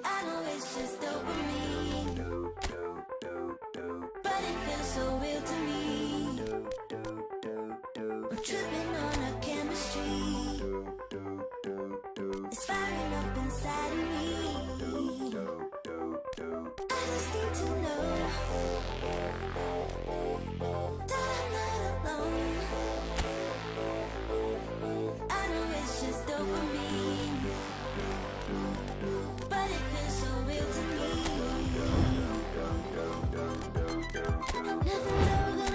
I know it's just dopamine, but it feels so real to me. I'm tripping on our chemistry. It's firing up inside of me. I just need to know that I'm not alone. I know it's just dopamine, but it feels so real to me. Nothing's ever gonna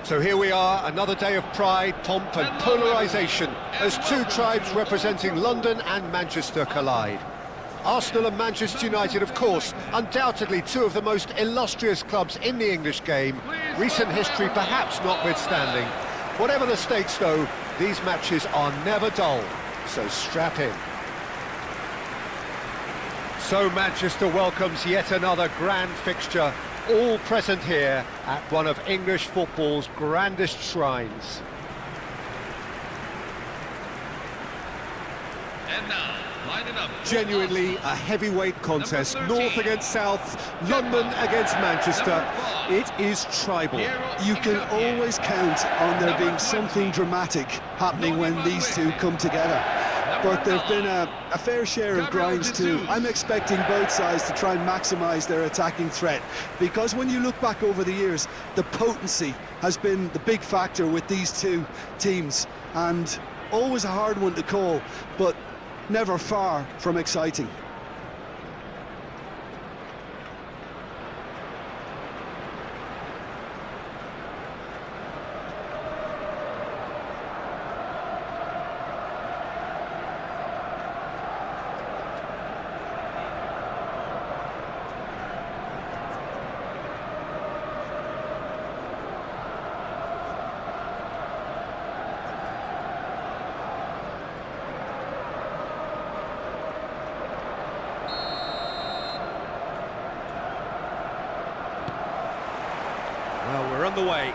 So here we are, another day of pride, pomp and polarisation as two tribes representing London and Manchester collide. Arsenal and Manchester United, of course, undoubtedly two of the most illustrious clubs in the English game, recent history perhaps notwithstanding. Whatever the stakes though, these matches are never dull, so strap in. So Manchester welcomes yet another grand fixture, all present here at one of English football's grandest shrines. And now, lining up. Genuinely a heavyweight contest, North against South, London against Manchester. It is tribal. You can always count on there being something dramatic happening when these two come together. But there have been a fair share of grinds too. I'm expecting both sides to try and maximise their attacking threat, because when you look back over the years, the potency has been the big factor with these two teams, and always a hard one to call, but never far from exciting. Well, we're on the way.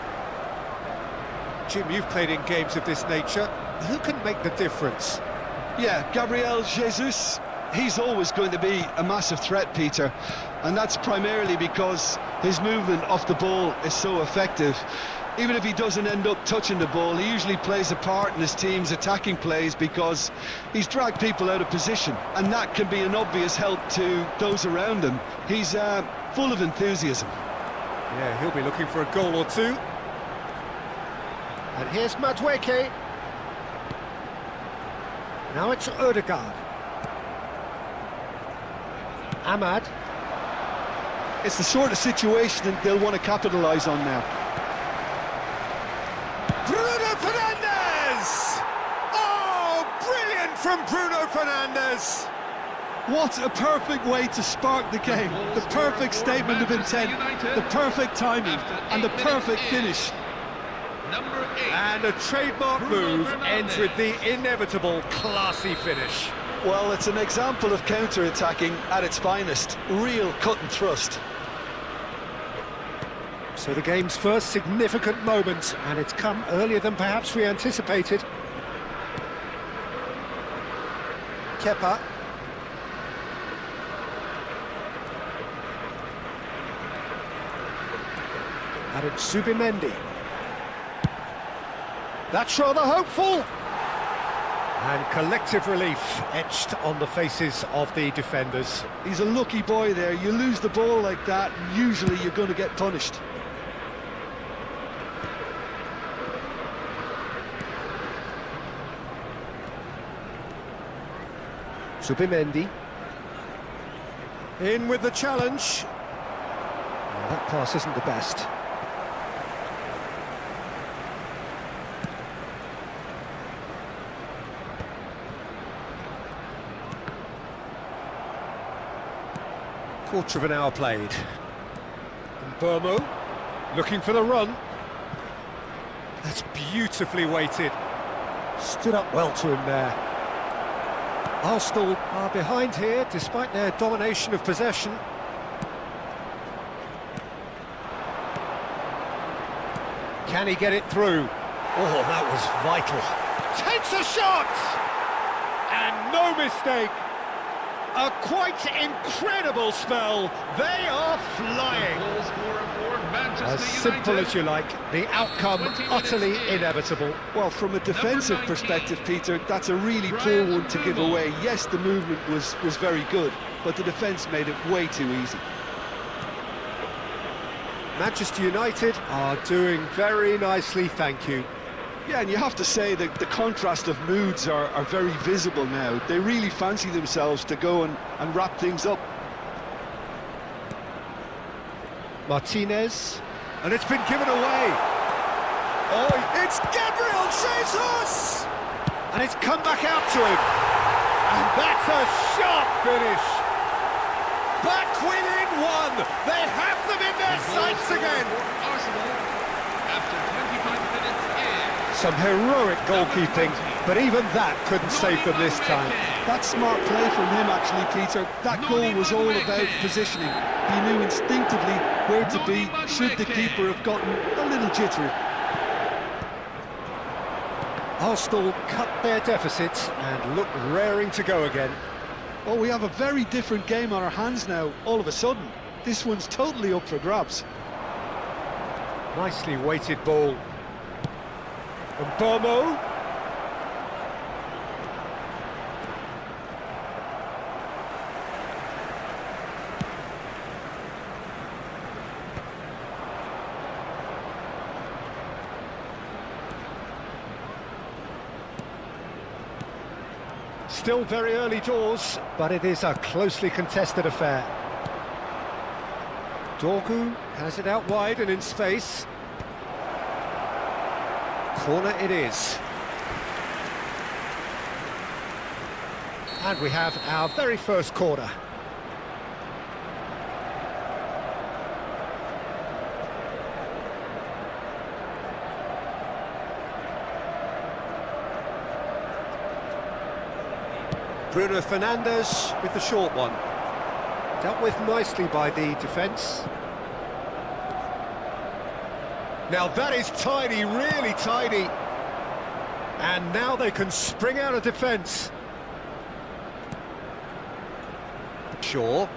Jim, you've played in games of this nature. Who can make the difference? Yeah, Gabriel Jesus, he's always going to be a massive threat, Peter, and that's primarily because his movement off the ball is so effective. Even if he doesn't end up touching the ball, he usually plays a part in his team's attacking plays because he's dragged people out of position, and that can be an obvious help to those around him. He's full of enthusiasm. Yeah, he'll be looking for a goal or two. And here's Madueke. Now it's Odegaard. Ahmad. It's the sort of situation that they'll want to capitalise on now. Bruno Fernandes! Oh, brilliant from Bruno Fernandes! What a perfect way to spark the game. The perfect statement of intent, the perfect timing, and the perfect finish. Number 8. And a trademark move ends with the inevitable classy finish. Well, it's an example of counter-attacking at its finest. Real cut and thrust. So the game's first significant moment, and it's come earlier than perhaps we anticipated. Kepa. And it's Zubimendi. That's rather hopeful. And collective relief etched on the faces of the defenders. He's a lucky boy there. You lose the ball like that, and usually you're going to get punished. Zubimendi. In with the challenge. Oh, that pass isn't the best. Quarter of an hour played. And Burmo looking for the run. That's beautifully weighted. Stood up well to him there. Arsenal are behind here despite their domination of possession. Can he get it through? Oh, that was vital. Takes a shot! And no mistake. A quite incredible spell. They are flying. As simple as you like, the outcome utterly inevitable. Well, from a defensive perspective, Peter, that's a really poor one to give away. Yes, the movement was very good, but the defence made it way too easy. Manchester United are doing very nicely, thank you. Yeah, and you have to say that the contrast of moods are very visible now. They really fancy themselves to go and wrap things up. Martinez, and it's been given away. Oh, it's Gabriel Jesus! And it's come back out to him. And that's a sharp finish. Back within one. They have them in their sights again. Arsenal after 25 minutes in. Some heroic goalkeeping, but even that couldn't save them this time. That's smart play from him, actually, Peter. That goal was all about positioning. He knew instinctively where to be, should the keeper have gotten a little jittery. Arsenal cut their deficit and look raring to go again. Oh, we have a very different game on our hands now, all of a sudden. This one's totally up for grabs. Nicely weighted ball. And Bomo. Still very early doors, but it is a closely contested affair. Dorgu has it out wide and in space. Corner it is. And we have our very first corner. Bruno Fernandes with the short one. Dealt with nicely by the defence. Now that is tidy, really tidy. And now they can spring out of defence. Shaw.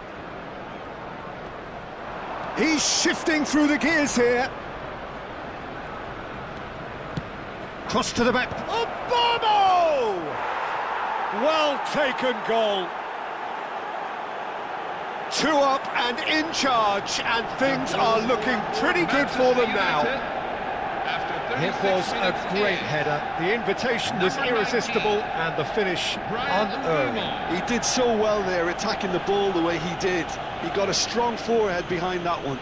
He's shifting through the gears here. Cross to the back. Oh, Bomo! Well taken goal. 2 up and in charge, and things are looking pretty good for them now. It was a great header. The invitation was irresistible and the finish unearned. He did so well there, attacking the ball the way he did. He got a strong forehead behind that one.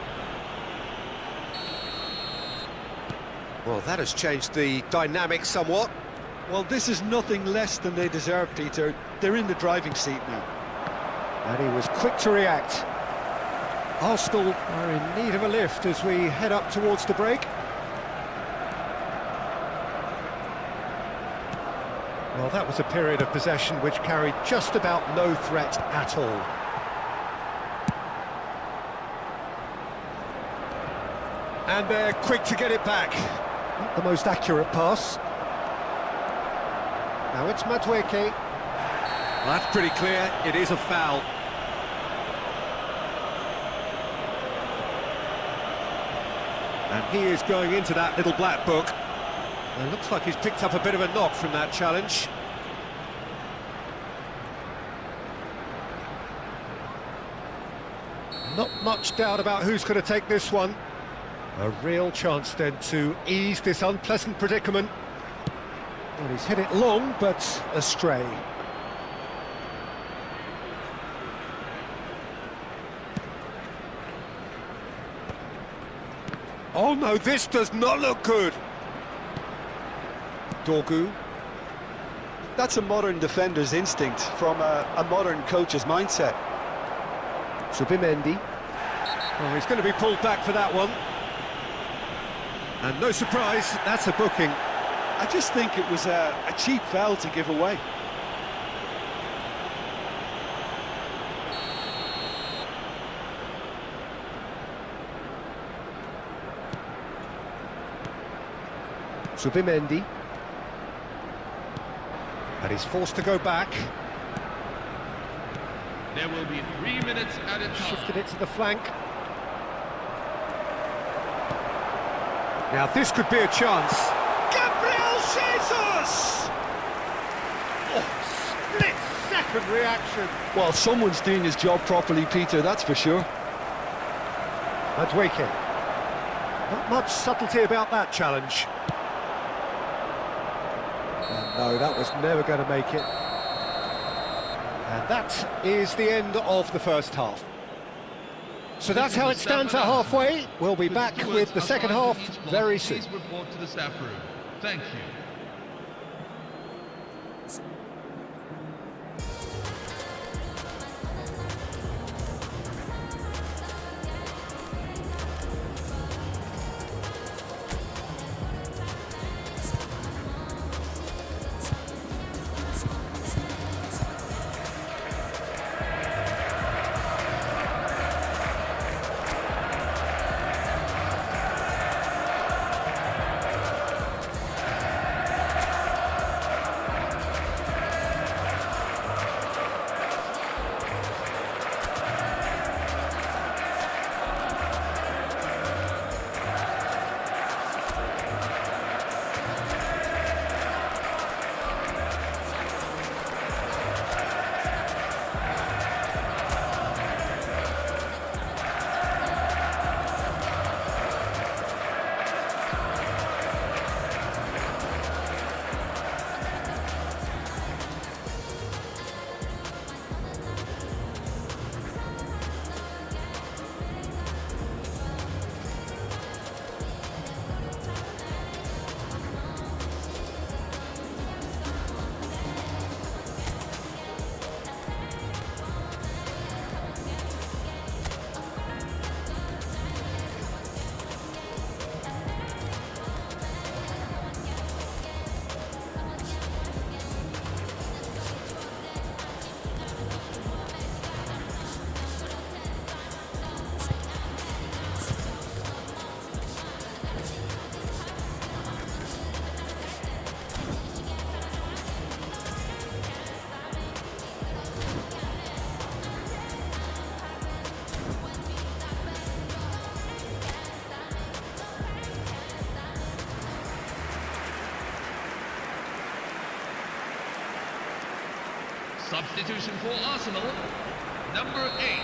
Well, that has changed the dynamic somewhat. Well, this is nothing less than they deserve, Peter. They're in the driving seat now. And he was quick to react. Arsenal are in need of a lift as we head up towards the break. Well, that was a period of possession which carried just about no threat at all. And they're quick to get it back. Not the most accurate pass. Now it's Madueke. Well, that's pretty clear, it is a foul. And he is going into that little black book. And it looks like he's picked up a bit of a knock from that challenge. Not much doubt about who's going to take this one. A real chance then to ease this unpleasant predicament. Well, he's hit it long, but astray. Oh no, this does not look good. Dorgu. That's a modern defender's instinct from a modern coach's mindset. Zubimendi. Oh, he's going to be pulled back for that one. And no surprise, that's a booking. I just think it was a cheap foul to give away. Zubimendi. And he's forced to go back. There will be 3 minutes added time. Shifted it to the flank. Now this could be a chance. Gabriel Jesus! Oh, split-second reaction. Well, someone's doing his job properly, Peter, that's for sure. Madueke. Not much subtlety about that challenge. And no, that was never going to make it. And that is the end of the first half. So that's how it stands at halfway. We'll be back with the second half very soon. Please report to the staff room. Thank you. Substitution for Arsenal, number 8,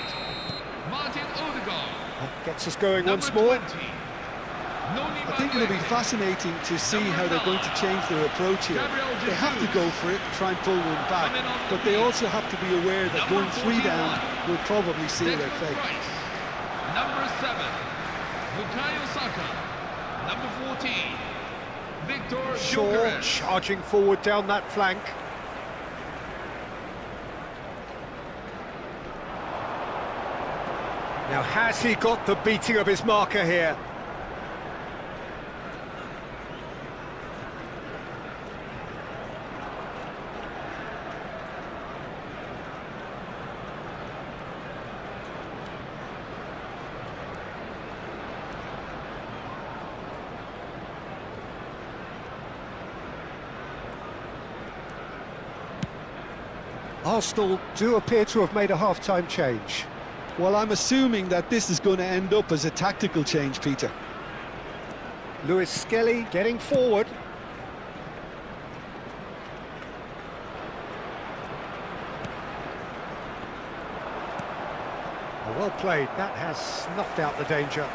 Martin Odegaard. That gets us going once Number more. 20, I think it'll be fascinating to see how they're going to change their approach here. They have to go for it, try and pull one back, but they also have to be aware that going 3 down will probably seal their fate. Number 7, Bukayo Saka. Number 14, Victor Shaw Gyökeres. charging forward down that flank. Now, has he got the beating of his marker here? Arsenal do appear to have made a half-time change. Well, I'm assuming that this is going to end up as a tactical change, Peter. Lewis Skelly getting forward. Oh, well played, that has snuffed out the danger.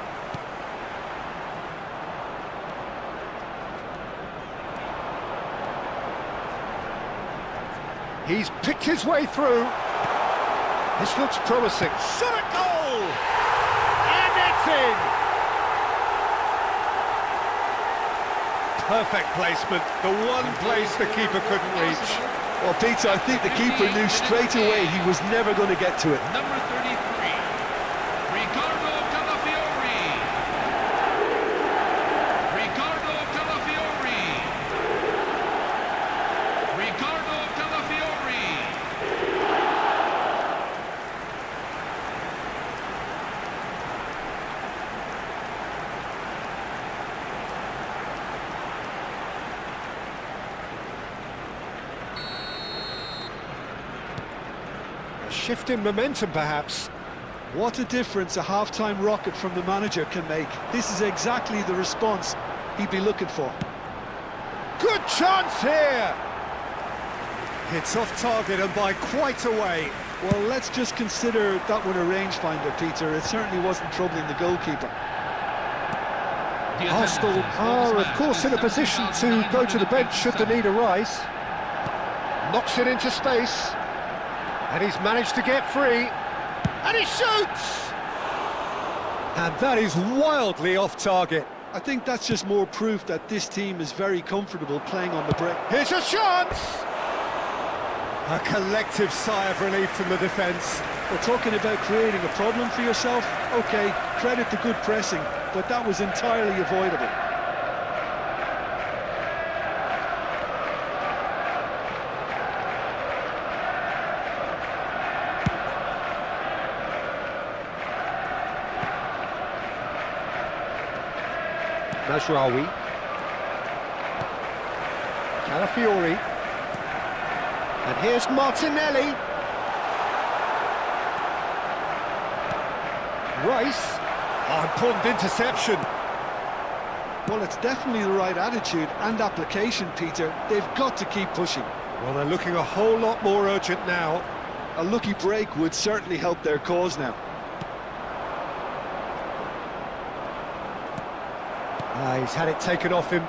He's picked his way through. This looks promising. Shot at goal! And it's in! Perfect placement, the one place the keeper couldn't reach. Well, Peter, I think the keeper knew straight away he was never going to get to it. Number 33, Ricardo Calafiori. Ricardo Calafiori. Ricardo Calafiori. A shift in momentum, perhaps. What a difference a half-time rocket from the manager can make. This is exactly the response he'd be looking for. Good chance here! It's off target and by quite a way. Well, let's just consider that one a rangefinder, Peter. It certainly wasn't troubling the goalkeeper. Arsenal are, of course, in a position to go to the bench should the need arise. Knocks it into space. And he's managed to get free. And he shoots! And that is wildly off target. I think that's just more proof that this team is very comfortable playing on the break. Here's a chance! A collective sigh of relief from the defence. We're talking about creating a problem for yourself. OK, credit the good pressing, but that was entirely avoidable. Mazraoui. Calafiori. And here's Martinelli. Rice. Oh, important interception. Well, it's definitely the right attitude and application, Peter. They've got to keep pushing. Well, they're looking a whole lot more urgent now. A lucky break would certainly help their cause now. He's had it taken off him.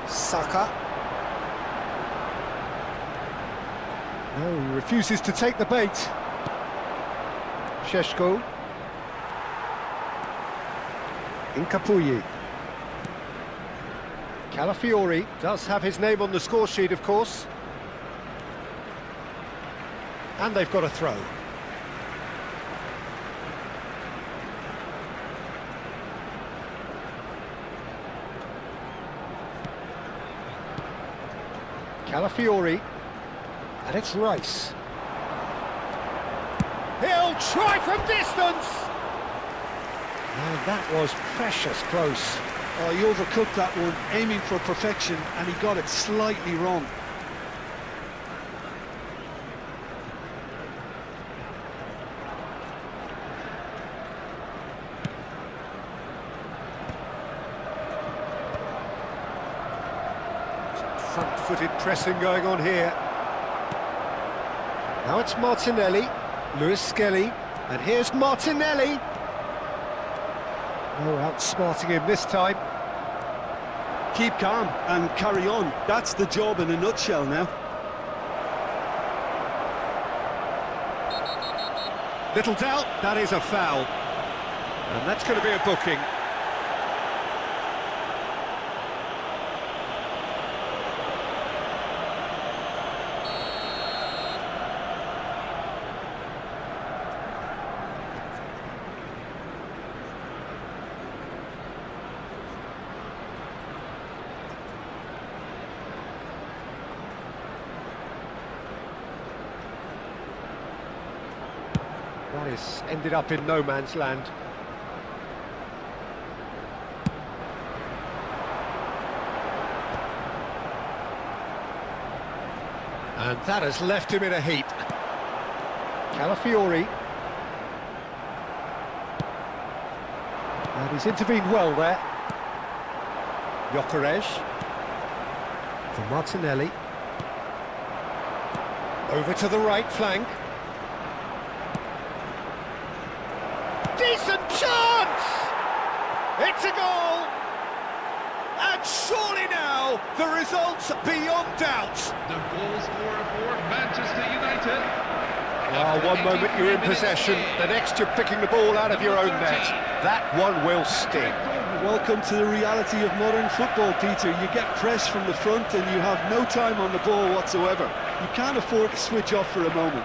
Saka. No, he refuses to take the bait. Šeško. Incapuyi. Calafiori does have his name on the score sheet, of course. And they've got a throw. Calafiori, and it's Rice. He'll try from distance! And that was precious close. Oh, he overcooked that one, aiming for perfection, and he got it slightly wrong. Front-footed pressing going on here. Now it's Martinelli, Lewis Skelly, and here's Martinelli. Oh, outsmarting him this time. Keep calm and carry on. That's the job in a nutshell now. Little doubt, that is a foul. And that's going to be a booking. That is ended up in no man's land. And that has left him in a heap. Calafiori. And he's intervened well there. Gyökeres. For Martinelli. Over to the right flank. Decent chance! It's a goal! And surely now, the result's beyond doubt. The goal scorer for Manchester United. One moment you're in possession, the next you're picking the ball out of your own net. That one will sting. Welcome to the reality of modern football, Peter. You get pressed from the front and you have no time on the ball whatsoever. You can't afford to switch off for a moment.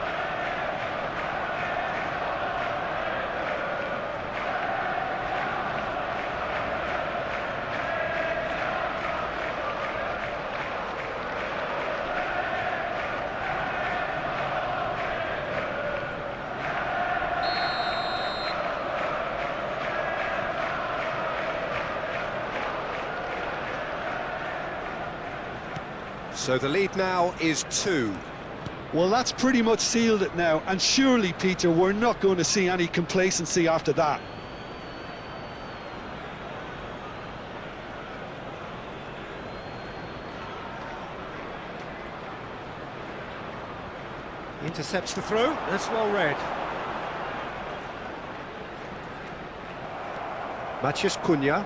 So the lead now is 2. Well, that's pretty much sealed it now, and surely, Peter, we're not going to see any complacency after that. Intercepts the throw, that's well read. Matheus Cunha.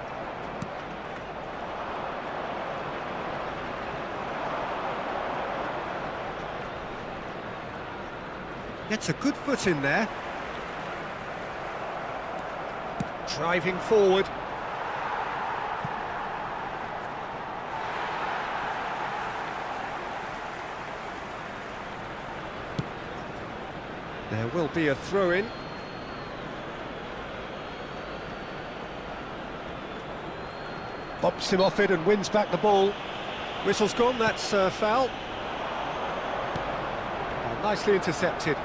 Gets a good foot in there. Driving forward. There will be a throw-in. Bumps him off it and wins back the ball. Whistle's gone, that's a foul. Oh, nicely intercepted.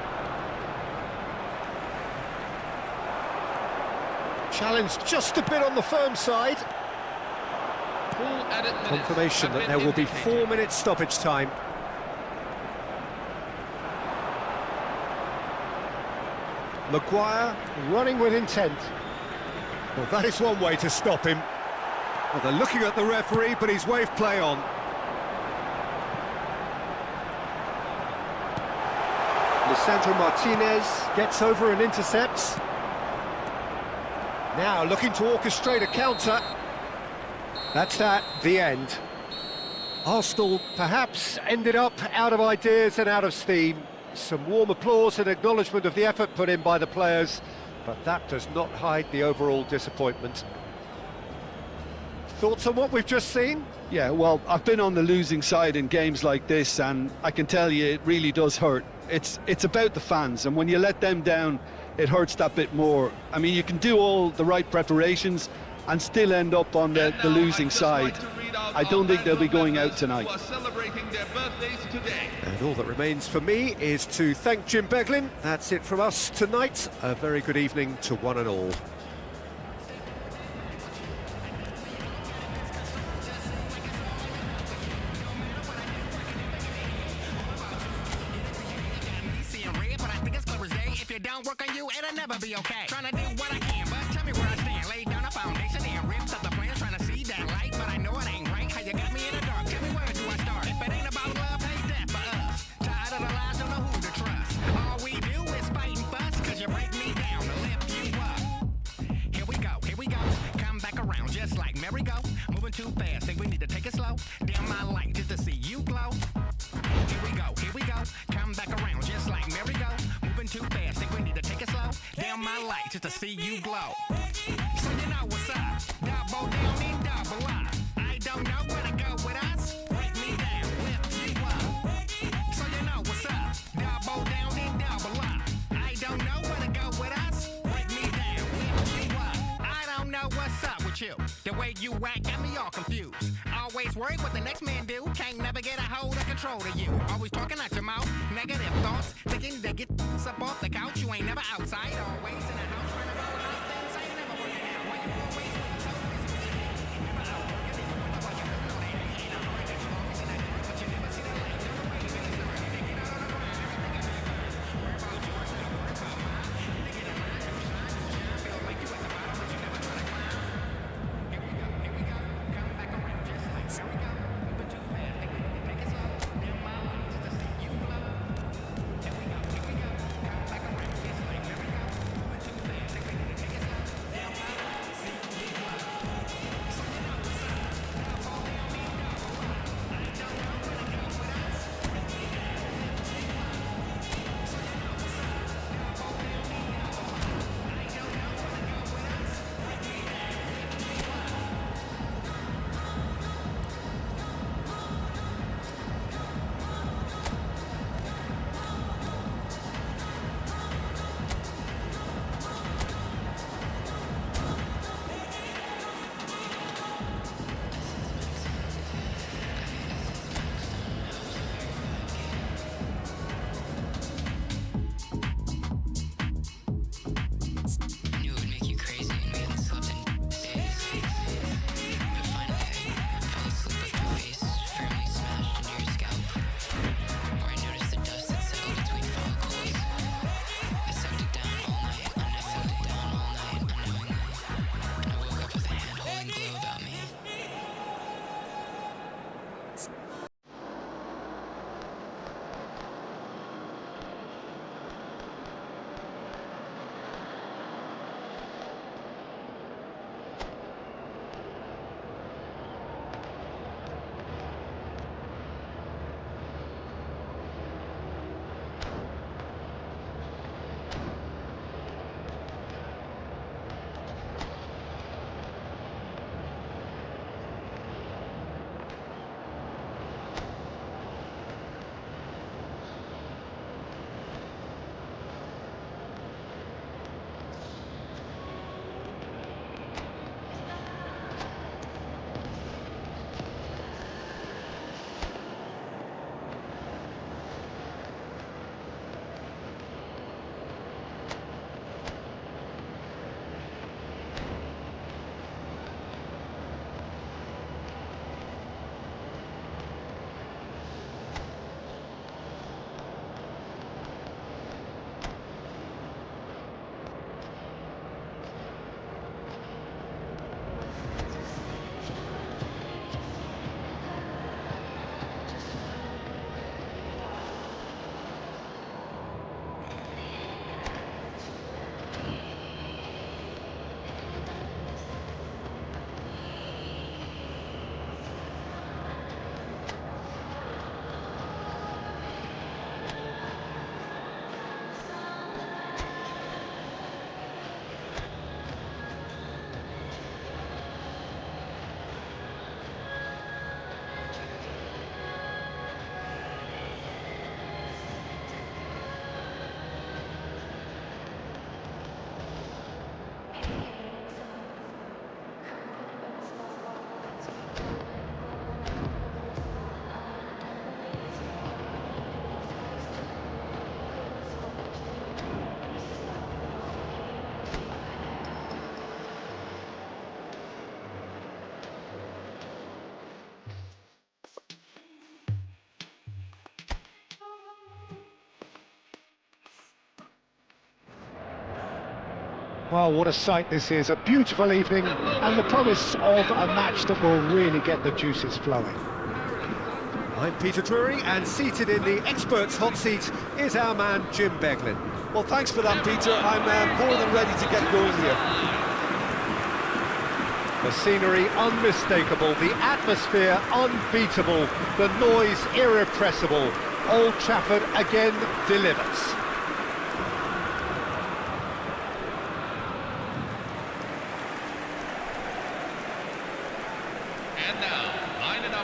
Challenge just a bit on the firm side. Confirmation that there will be 4 minutes stoppage time. Maguire running with intent. Well, that is one way to stop him. Well, they're looking at the referee, but he's waved play on. Lisandro Martinez gets over and intercepts. Now looking to orchestrate a counter. That's that, the end. Arsenal perhaps ended up out of ideas and out of steam. Some warm applause and acknowledgement of the effort put in by the players, but that does not hide the overall disappointment. Thoughts on what we've just seen? Yeah, well, I've been on the losing side in games like this, and I can tell you it really does hurt. It's about the fans, and when you let them down, it hurts that bit more. I mean, you can do all the right preparations and still end up on the losing side. I don't think they'll be going out tonight. And all that remains for me is to thank Jim Beglin. That's it from us tonight. A very good evening to one and all. If it don't work on you, it'll never be okay. Trying to do what I can, but tell me where I stand. Lay down a foundation and rips up the plans, trying to see that light, but I know it ain't right. How you got me in the dark? Tell me where do I start? If it ain't about love, ain't that for us? Tired of the lies, don't know who to trust. All we do is fight and fuss, cause you break me down to lift you up. Here we go, come back around just like merry-go. Moving too fast, think we need to take it slow. Dim my light just to see you glow. Here we go, come back around just like merry-go. Moving too fast, think we need to take it slow. Dim my light just to see you glow. So you know what's up, double down and double up. I don't know where to go with us. Break me down, lift you up. So you know what's up, double down and double up. I don't know where to go with us. Break me down, lift you up. I don't know what's up with you. The way you act got me all confused. Always worried what the next man do. Can't never get a hold of control of you. Always talking out your mouth, negative thoughts. Thinking to get up off the couch. You ain't never outside, always in the house. Trying to roll out things ain't never working out. Why you always so busy? Never out working, even why you know that it ain't a hurry that you always in that door, but you never see the light. Never way you been the right. They get out on the grind, everything got me fine. Worry about yours, not worry about mine. They get in line, you shine. Feel like you at the bottom, but you never try to climb. Here we go, come back around just like here we go. Moving too fast, think we need to take it slow. Dim my lights just to see you glow. Here we go, come back around just like here we go. Moving too fast, Well, what a sight this is. A beautiful evening and the promise of a match that will really get the juices flowing. I'm Peter Drury, and seated in the experts' hot seat is our man Jim Beglin. Well, thanks for that, Peter. I'm more than ready to get going here. The scenery unmistakable, the atmosphere unbeatable, the noise irrepressible. Old Trafford again delivers.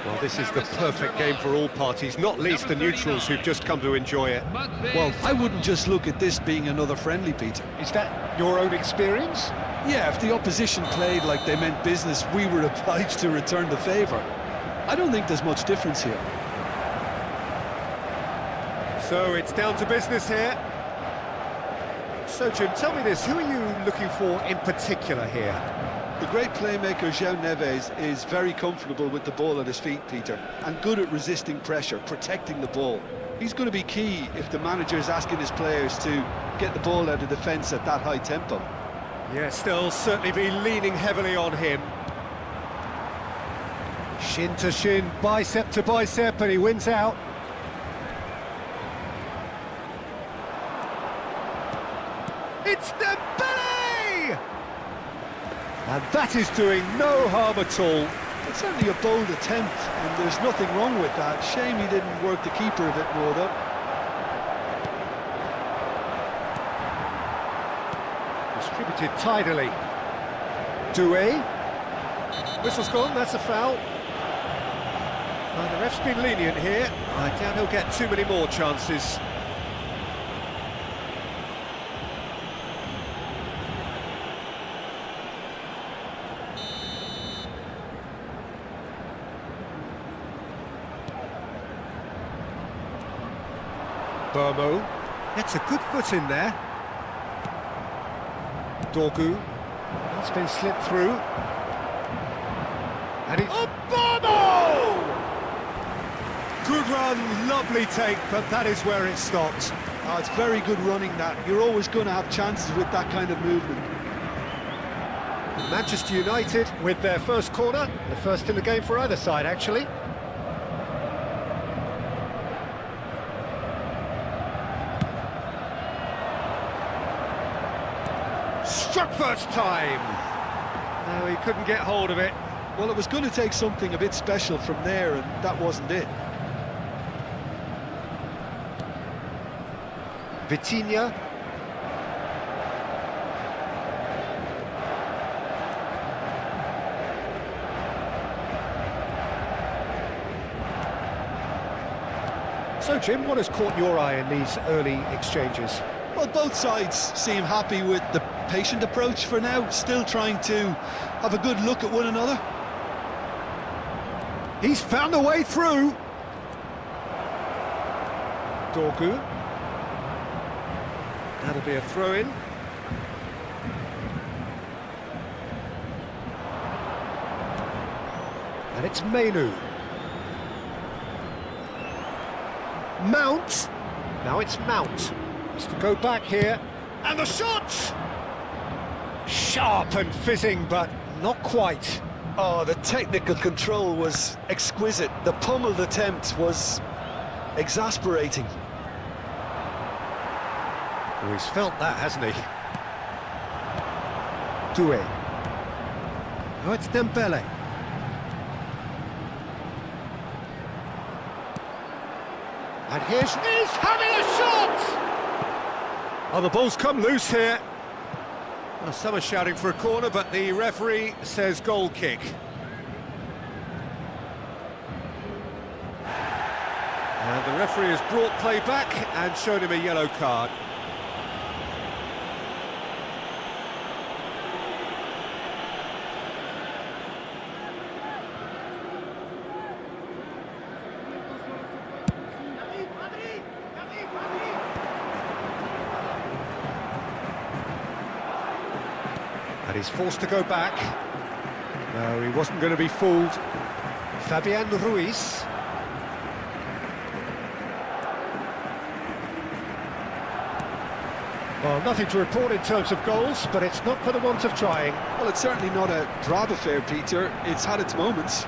Well, this is the perfect game for all parties, not least the neutrals who've just come to enjoy it. Well, I wouldn't just look at this being another friendly, Peter. Is that your own experience? Yeah, if the opposition played like they meant business, we were obliged to return the favour. I don't think there's much difference here. So it's down to business here. So Jim, tell me this, who are you looking for in particular here? The great playmaker João Neves is very comfortable with the ball at his feet, Peter, and good at resisting pressure, protecting the ball. He's going to be key if the manager is asking his players to get the ball out of defence at that high tempo. Yes, they'll certainly be leaning heavily on him. Shin to shin, bicep to bicep, and he wins out. It's Dembele! And that is doing no harm at all. It's certainly a bold attempt, and there's nothing wrong with that. Shame he didn't work the keeper a bit more, though. Distributed tidily. Doué. Whistle's gone, that's a foul. Well, the ref's been lenient here. I doubt he'll get too many more chances. Burmo gets a good foot in there. Dorgu, that's been slipped through. And he... Oh, Burmo! Good run, lovely take, but that is where it stopped. Oh, it's very good running, that. You're always going to have chances with that kind of movement. Manchester United with their first corner, the first in the game for either side, actually. Struck first time. No, he couldn't get hold of it. Well, it was going to take something a bit special from there, and that wasn't it. Vitinha. So, Jim, what has caught your eye in these early exchanges? Well, both sides seem happy with the patient approach for now, still trying to have a good look at one another. He's found a way through. Dorgu. That'll be a throw-in. And it's Mainu. Mount. Now it's Mount. Has to go back here. And the shot! Sharp and fizzing, but not quite. Oh, the technical control was exquisite. The pummeled attempt was exasperating. Oh, he's felt that, hasn't he? Doué. Oh, it's Dembele. And he's having a shot! Oh, the ball's come loose here. Well, some are shouting for a corner, but the referee says goal kick. And the referee has brought play back and shown him a yellow card. he's forced to go back. No, he wasn't going to be fooled. Fabian Ruiz. Well, nothing to report in terms of goals, but it's not for the want of trying. Well, it's certainly not a drab affair, Peter. It's had its moments.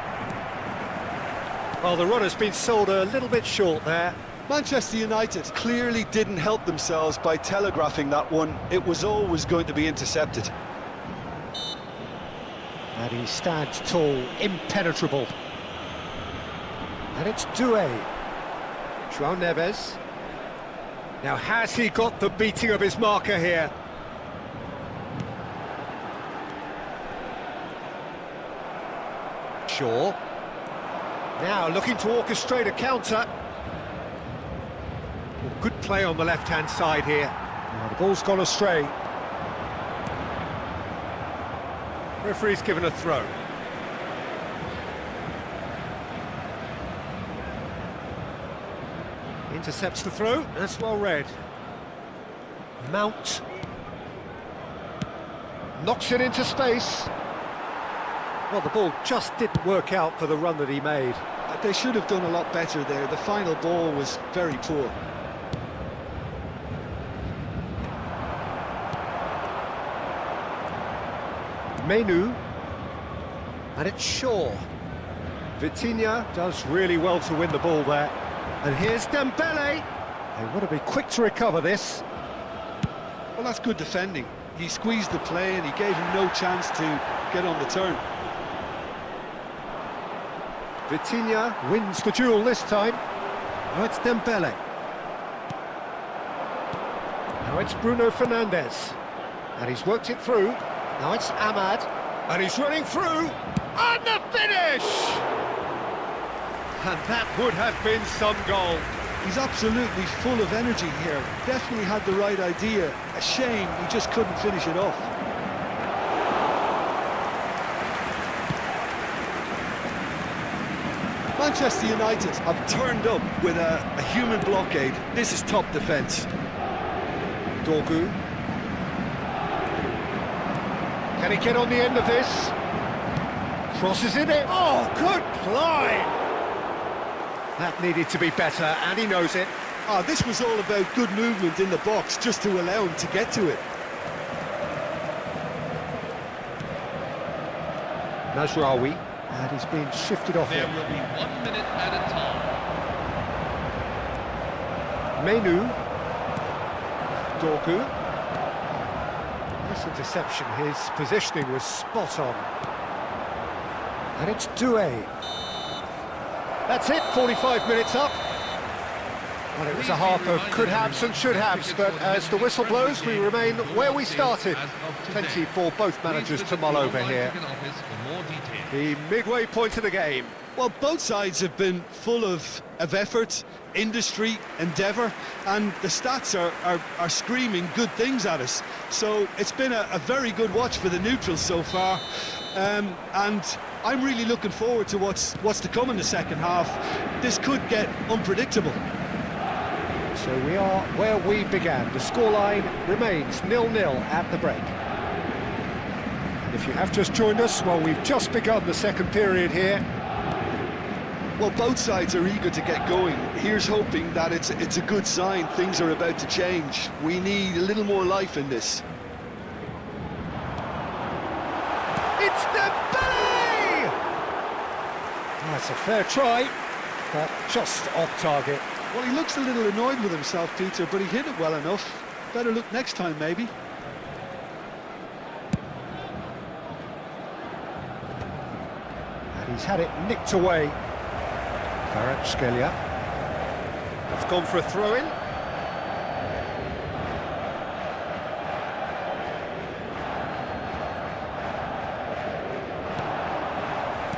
Well, the runner's been sold a little bit short there. Manchester United clearly didn't help themselves by telegraphing that one. It was always going to be intercepted. And he stands tall, impenetrable. And it's Doué. João Neves. Now, has he got the beating of his marker here? Shaw. Now looking to orchestrate a counter. Well, good play on the left-hand side here. Now the ball's gone astray. Referee's given a throw. Intercepts the throw, that's well read. Mount. Knocks it into space. Well, the ball just didn't work out for the run that he made. They should have done a lot better there. The final ball was very poor. Menu. And it's Shaw. Vitinha does really well to win the ball there. And here's Dembele. They want to be quick to recover this. Well, that's good defending. He squeezed the play and he gave him no chance to get on the turn. Vitinha wins the duel this time. Now it's Dembele. Now it's Bruno Fernandes. And he's worked it through. Now it's Ahmad. And he's running through. And the finish! And that would have been some goal. He's absolutely full of energy here. Definitely had the right idea. A shame he just couldn't finish it off. Manchester United have turned up with a human blockade. This is top defence. Dorgu. Can he get on the end of this? Crosses in it. Oh, good play! That needed to be better, and he knows it. Oh, this was all about good movement in the box, just to allow him to get to it. Mazraoui, and he's been shifted off There it. will be 1 minute at a time. Menu. Dorgu. This interception, his positioning was spot on. And it's Doué. That's it, 45 minutes up. Well, it was a half of could-haves and should-haves, but as the whistle blows, we remain where we started. Plenty for both managers to mull over here. The midway point of the game. Well, both sides have been full of effort, industry, endeavour, and the stats are screaming good things at us. So it's been a very good watch for the neutrals so far, and I'm really looking forward to what's to come in the second half. This could get unpredictable. So we are where we began. The scoreline remains 0-0 at the break. And if you have just joined us, well, we've just begun the second period here. Well, both sides are eager to get going. Here's hoping that it's a good sign. Things are about to change. We need a little more life in this. It's Dembele! That's a fair try, but just off target. Well, he looks a little annoyed with himself, Peter, but he hit it well enough. Better look next time, maybe. And he's had it nicked away. Kvaratskhelia. It's gone for a throw-in.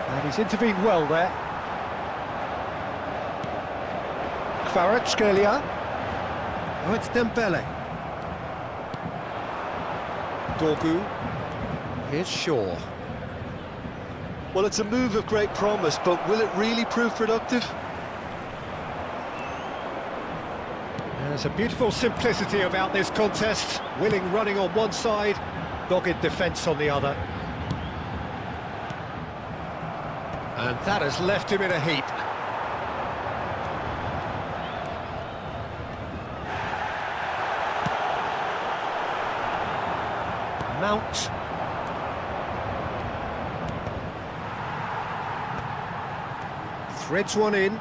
And he's intervened well there. Kvaratskhelia. Oh, it's Dembele. Dorgu. Here's Shaw. Well, it's a move of great promise, but will it really prove productive? There's a beautiful simplicity about this contest. Willing running on one side, Dogged defence on the other. And that has left him in a heap. Mount. Threads one in.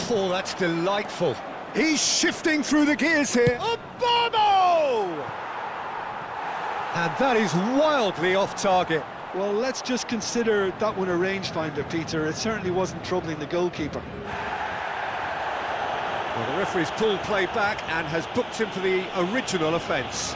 Oh, that's delightful. He's shifting through the gears here. Obama! And that is wildly off target. Well, let's just consider that one a rangefinder, Peter. It certainly wasn't troubling the goalkeeper. Well, the referee's pulled play back and has booked him for the original offence.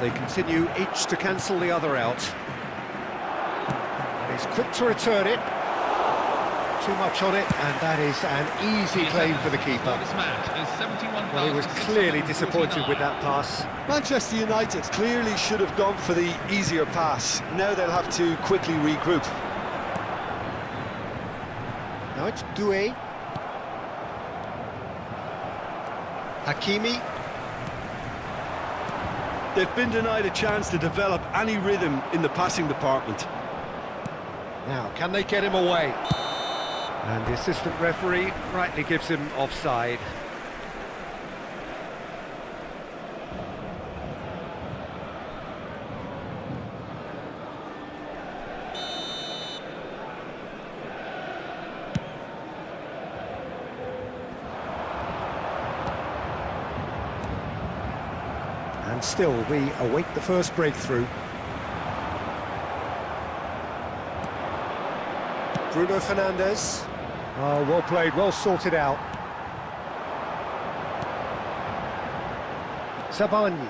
They continue each to cancel the other out. And he's quick to return it. Too much on it, and that is an easy claim for the keeper. Well, he was clearly disappointed with that pass. Manchester United clearly should have gone for the easier pass. Now they'll have to quickly regroup. Now it's Doué. Hakimi. They've been denied a chance to develop any rhythm in the passing department. Now, can they get him away? And the assistant referee rightly gives him offside. And still, we await the first breakthrough. Bruno Fernandes. Oh, well played, well sorted out. Sabani.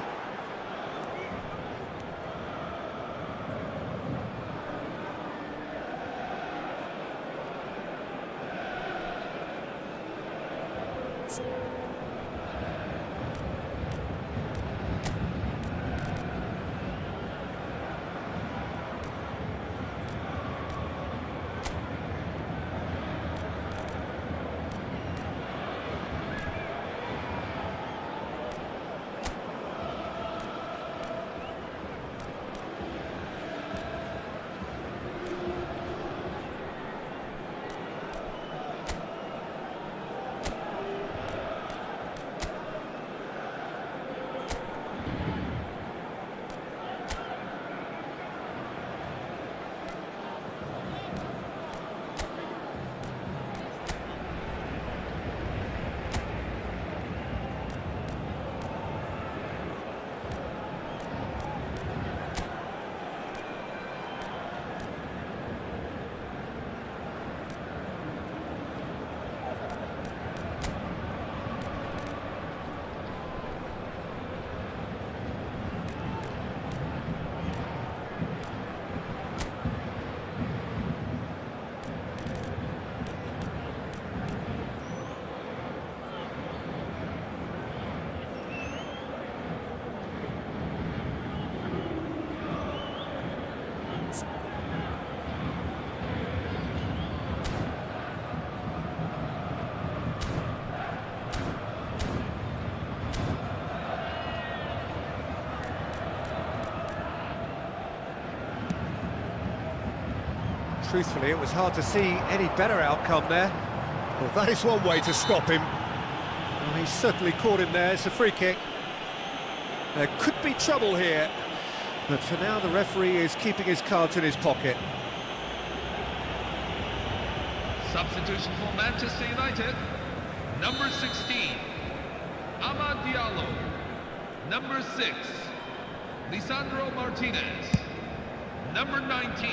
Truthfully, it was hard to see any better outcome there. Well, that is one way to stop him. Well, he certainly caught him there. It's a free kick. There could be trouble here, but for now the referee is keeping his cards in his pocket. Substitution for Manchester United. Number 16, Amad Diallo. Number 6, Lisandro Martinez. Number 19,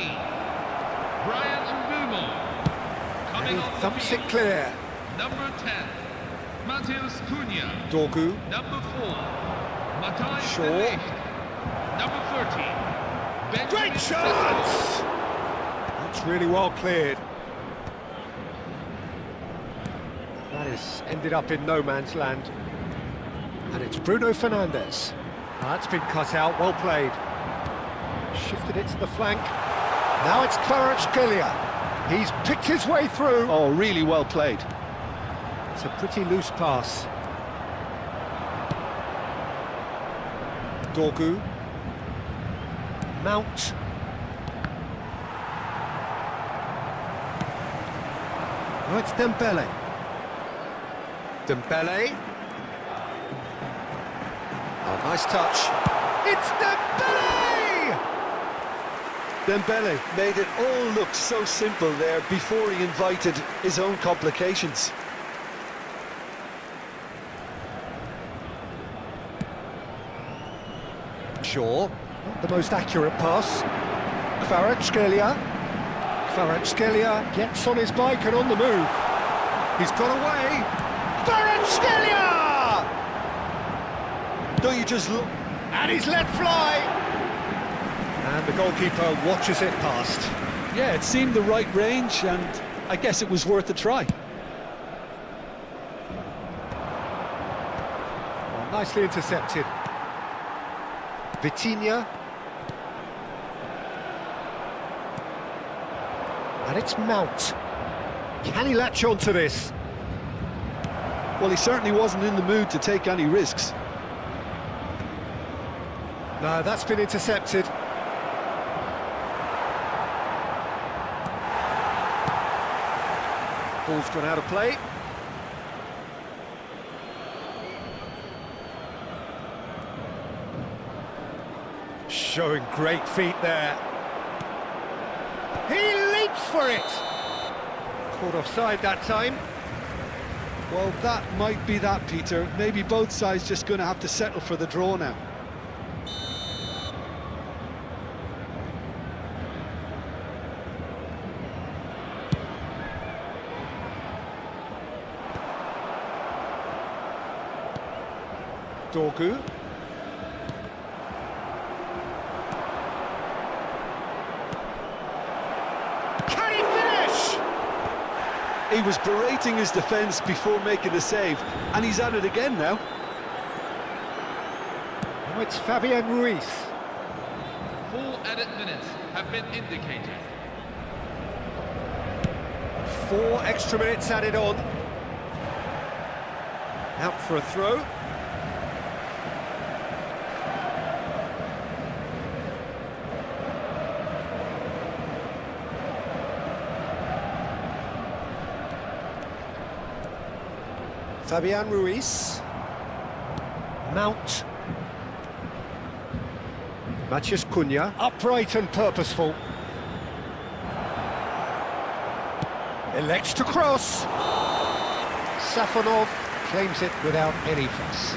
Brian Mbeumo. Coming And he on the thumps it field. clear. Number 10, Mateus Cunha. Dorgu. Number 4, Matthijs Shaw. de Ligt. Number 13, Benjamin Great Sesko. chance! That's really well cleared. That has ended up in no man's land. And it's Bruno Fernandes. That's been cut out, well played. Shifted it to the flank. Now it's Kvaratskhelia. He's picked his way through. Oh, really well played. It's a pretty loose pass. Dorgu. Mount. Oh, it's Dembele. Dembele. Oh, nice touch. It's Dembele! Dembele made it all look so simple there before he invited his own complications. Shaw, not the most accurate pass. Kvaratskhelia. Kvaratskhelia gets on his bike and on the move. He's got away. Kvaratskhelia! Don't you just look? And he's let fly. And the goalkeeper watches it past. Yeah, it seemed the right range, and I guess it was worth a try. Oh, nicely intercepted. Vitinha. And it's Mount. Can he latch on to this? Well, he certainly wasn't in the mood to take any risks. No, that's been intercepted. Ball's gone out of play. Showing great feet there. He leaps for it! Caught offside that time. Well, that might be that, Peter. Maybe both sides just going to have to settle for the draw now. Dorgu. Can he finish? He was berating his defence before making the save, and he's at it again now. Oh, it's Fabian Ruiz. Full added minutes have been indicated. 4 extra minutes added on. Out for a throw. Fabian Ruiz. Mount. Matheus Cunha. Upright and purposeful. Elects to cross. Safonov claims it without any fuss.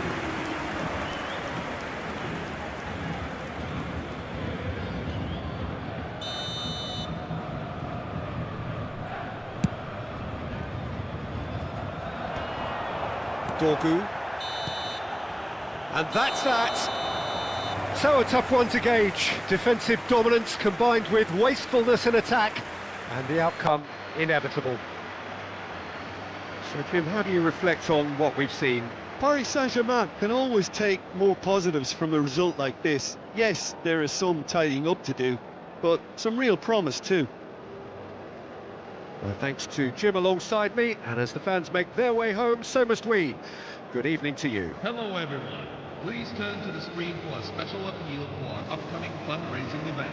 Dorgu. And that's that. So a tough one to gauge. Defensive dominance combined with wastefulness in attack, and the outcome inevitable. So Jim, how do you reflect on what we've seen? Paris Saint-Germain can always take more positives from a result like this. Yes, there is some tidying up to do, but some real promise too. Well, thanks to Jim alongside me, and as the fans make their way home, so must we. Good evening to you. Hello everyone. Please turn to the screen for a special appeal for our upcoming fundraising event.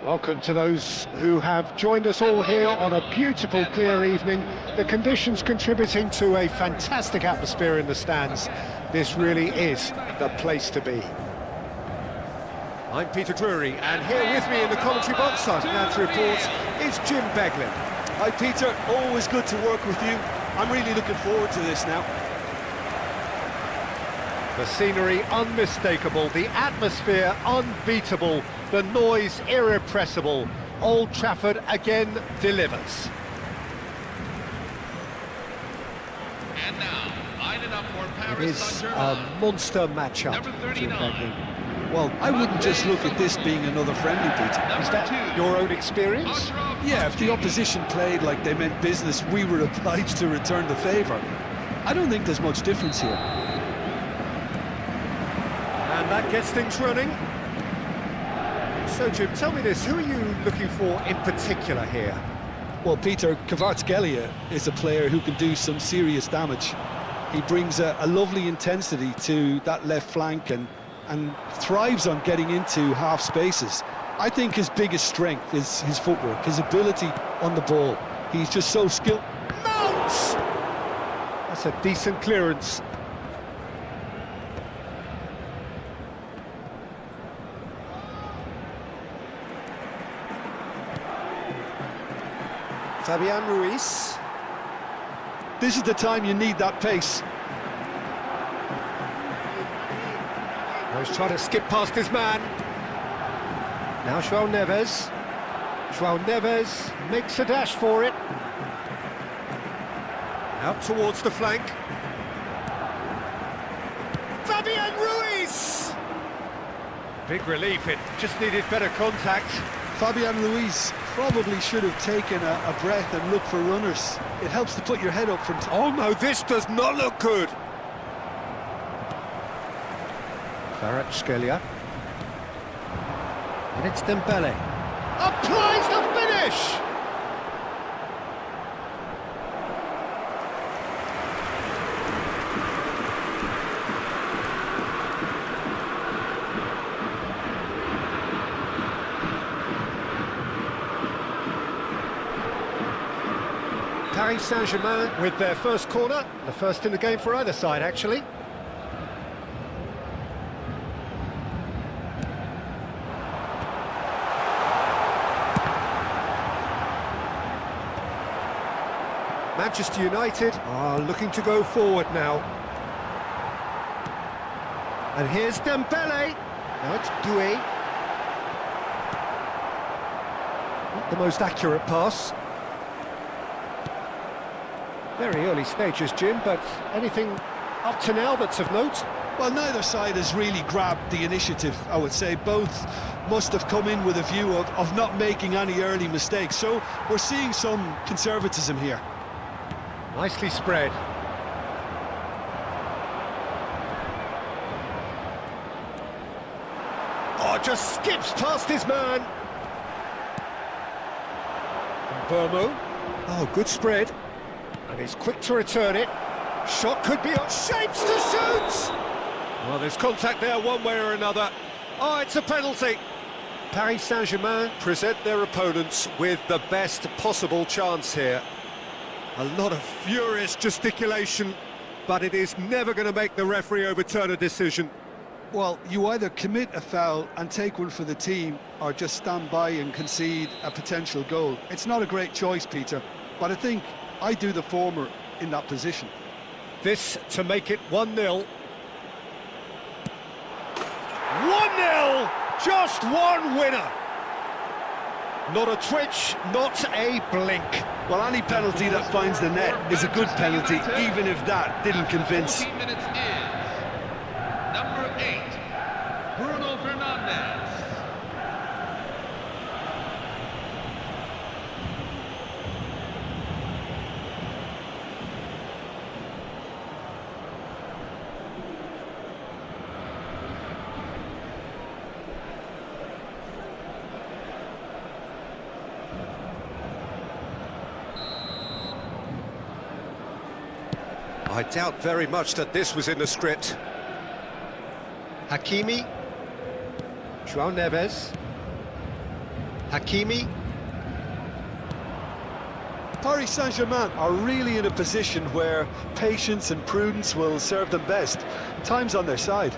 Welcome to those who have joined us all here on a beautiful, clear evening. The conditions contributing to a fantastic atmosphere in the stands. This really is the place to be. I'm Peter Drury, and here with me in the commentary box, I'm glad to report, is Jim Beglin. Hi Peter, always good to work with you. I'm really looking forward to this now. The scenery unmistakable, the atmosphere unbeatable, the noise irrepressible. Old Trafford again delivers. And now, lining up for It Paris is Saint-Germain. a monster matchup, Number Jim 39. Beglin. Well, I wouldn't just look at this being another friendly, Peter. Is that your own experience? Yeah, if the opposition played like they meant business, we were obliged to return the favour. I don't think there's much difference here. And that gets things running. So, Jim, tell me this, who are you looking for in particular here? Well, Peter, Kvaratskhelia is a player who can do some serious damage. He brings a lovely intensity to that left flank and thrives on getting into half spaces. I think his biggest strength is his footwork, his ability on the ball. He's just so skilled. Mounts! That's a decent clearance. Fabian Ruiz. This is the time you need that pace. He's trying to skip past his man. Now João Neves. João Neves makes a dash for it. Out towards the flank. Fabian Ruiz! Big relief, it just needed better contact. Fabian Ruiz probably should have taken a breath and looked for runners. It helps to put your head up front. Oh no, this does not look good. Kvaratskhelia. And it's Dembele. Applies the finish! Paris Saint-Germain with their first corner, the first in the game for either side, actually. Manchester United are looking to go forward now. And here's Dembele. Now it's Doué. Not the most accurate pass. Very early stages, Jim, but anything up to now that's of note? Well, neither side has really grabbed the initiative, I would say. Both must have come in with a view of not making any early mistakes. So we're seeing some conservatism here. Nicely spread. Oh, just skips past his man. And Burmo. Oh, good spread. And he's quick to return it. Shot could be on. Shapes to shoot! Well, there's contact there one way or another. Oh, it's a penalty. Paris Saint-Germain present their opponents with the best possible chance here. A lot of furious gesticulation, but it is never going to make the referee overturn a decision. Well, you either commit a foul and take one for the team, or just stand by and concede a potential goal. It's not a great choice, Peter, but I think I do the former in that position. This to make it 1-0. 1-0! Just one winner! Not a twitch, not a blink. Well, any penalty that finds the net is a good penalty, even if that didn't convince. 14 minutes is number 8, Bruno Fernandes. I doubt very much that this was in the script. Hakimi. João Neves. Hakimi. Paris Saint-Germain are really in a position where patience and prudence will serve them best. Time's on their side.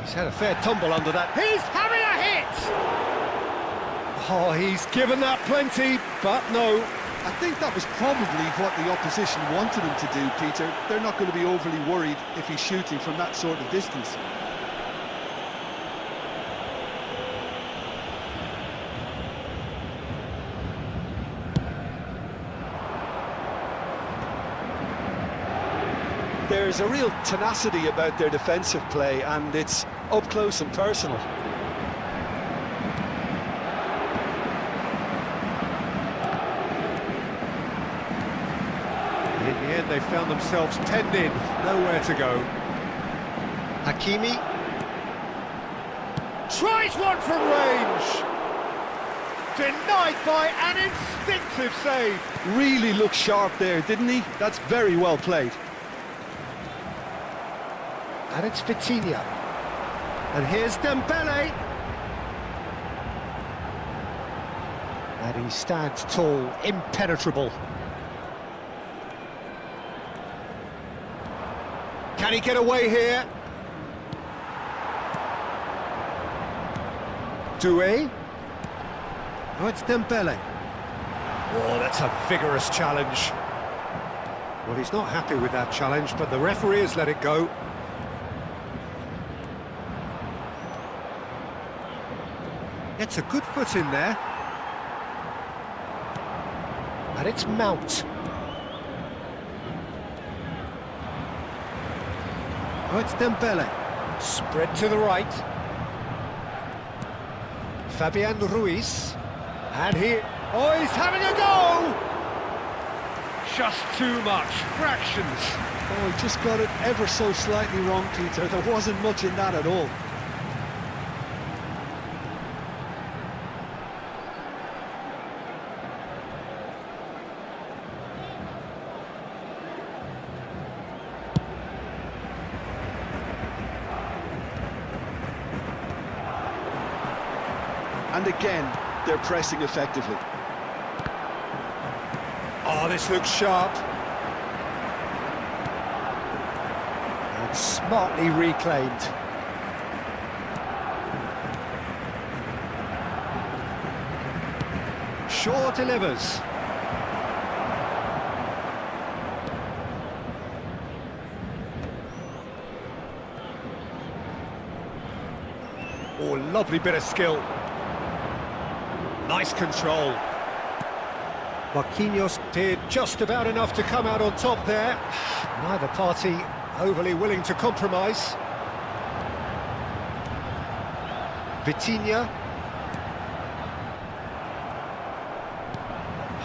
He's had a fair tumble under that. He's having a hit! Oh, he's given that plenty, but no. I think that was probably what the opposition wanted him to do, Peter. They're not going to be overly worried if he's shooting from that sort of distance. There's a real tenacity about their defensive play, and it's up close and personal. In the end, they found themselves penned in, nowhere to go. Hakimi tries one from range. Denied by an instinctive save. Really looked sharp there, didn't he? That's very well played. And it's Vitinha. And here's Dembele. And he stands tall, impenetrable. Can he get away here? Doué. Oh, it's Dembele. Oh, that's a vigorous challenge. Well, he's not happy with that challenge, but the referee has let it go. Gets a good foot in there. And it's Mount. Oh, it's Dembele. Spread to the right. Fabian Ruiz. And he... Oh, he's having a go! Just too much. Fractions. Oh, he just got it ever so slightly wrong, Peter. There wasn't much in that at all. And again, they're pressing effectively. Oh, this looks sharp. And smartly reclaimed. Shaw delivers. Oh, lovely bit of skill. Nice control. Marquinhos did just about enough to come out on top there. Neither party overly willing to compromise. Vitinha.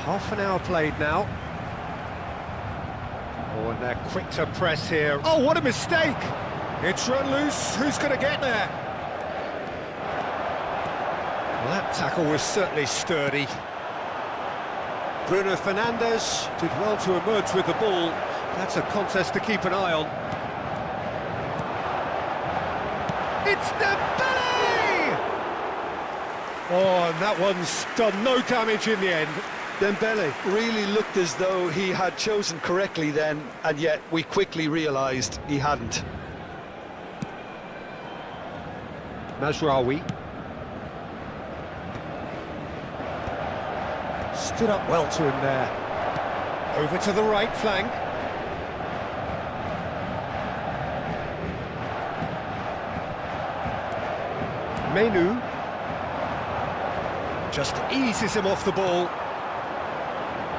Half an hour played now. Oh, and they're quick to press here. Oh, what a mistake! It's run loose. Who's going to get there? Well, that tackle was certainly sturdy. Bruno Fernandes did well to emerge with the ball. That's a contest to keep an eye on. It's Dembele! Oh, and that one's done no damage in the end. Dembele really looked as though he had chosen correctly then, and yet we quickly realised he hadn't. Mazraoui. Stood up well to him there. Over to the right flank. Menu. Just eases him off the ball.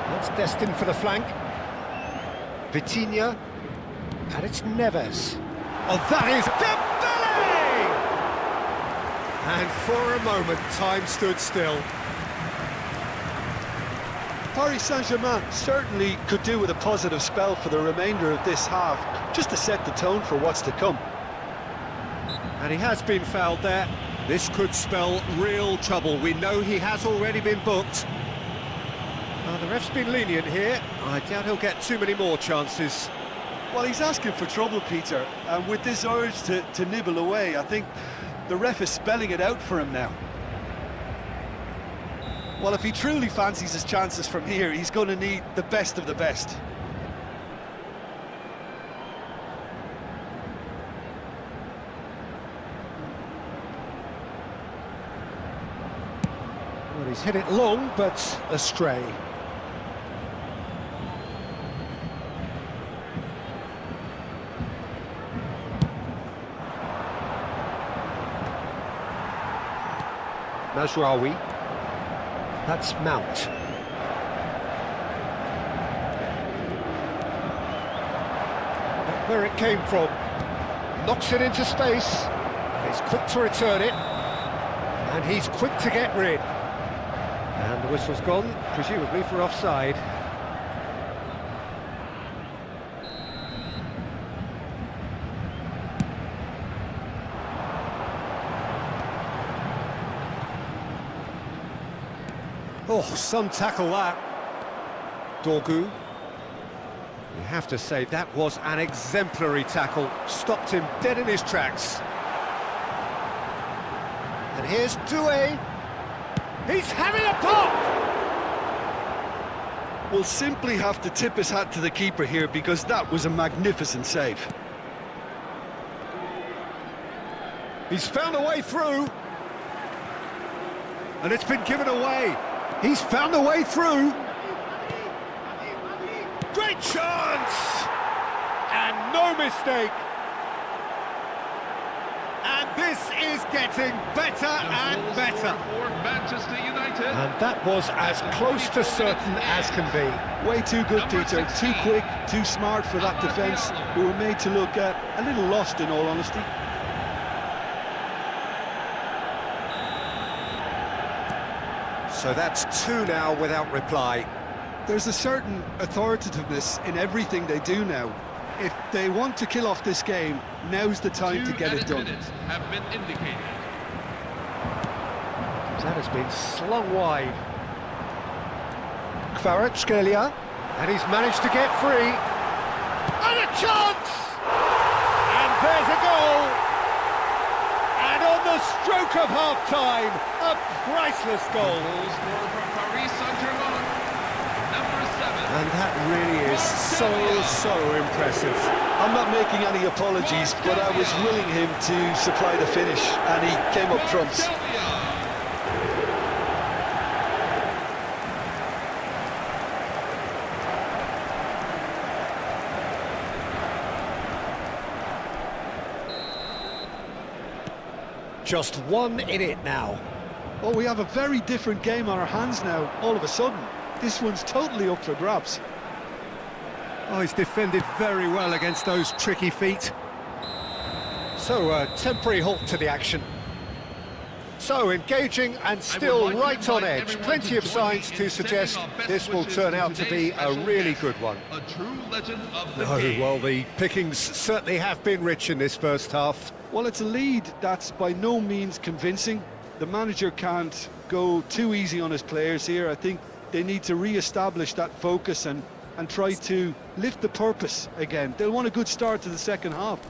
That's destined for the flank. Vitinha. And it's Neves. Oh, that is Dembele! And for a moment, time stood still. Paris Saint-Germain certainly could do with a positive spell for the remainder of this half, just to set the tone for what's to come. And he has been fouled there. This could spell real trouble. We know he has already been booked. The ref's been lenient here. I doubt he'll get too many more chances. Well, he's asking for trouble, Peter, and with this urge to nibble away, I think the ref is spelling it out for him now. Well, if he truly fancies his chances from here, he's going to need the best of the best. Well, he's hit it long, but astray. Mazraoui. That's Mount. That's where it came from. Knocks it into space. And he's quick to return it. And he's quick to get rid. And the whistle's gone, presumably for offside. Oh, some tackle that. Dorgu. You have to say that was an exemplary tackle. Stopped him dead in his tracks. And here's Doué. He's having a pop! We'll simply have to tip his hat to the keeper here because that was a magnificent save. He's found a way through. And it's been given away. He's found a way through. Great chance! And no mistake. And this is getting better and better. Manchester United. And that was as close to certain as can be. Way too good, Peter. Too quick, too smart for that defence, who were made to look a little lost, in all honesty. So that's two now without reply. There's a certain authoritativeness in everything they do now. If they want to kill off this game, now's the time to get it done. Minutes have been indicated. That has been slung wide. Kvaratskhelia, and he's managed to get free. And a chance! And there's a goal! And on the stroke of half-time, a priceless goal. Goal scorer from Paris Saint-Germain, number 7. And that really is so impressive. I'm not making any apologies, but I was willing him to supply the finish, and he came up trumps. Just one in it now. Oh, we have a very different game on our hands now, all of a sudden. This one's totally up for grabs. Oh, he's defended very well against those tricky feet. So, a temporary halt to the action. So, engaging and still right on edge. Plenty of signs to suggest this will turn out to be a really good one. A true legend of the Oh, game. well, the pickings certainly have been rich in this first half. Well, it's a lead that's by no means convincing. The manager can't go too easy on his players here. I think they need to re-establish that focus and try to lift the purpose again. They'll want a good start to the second half.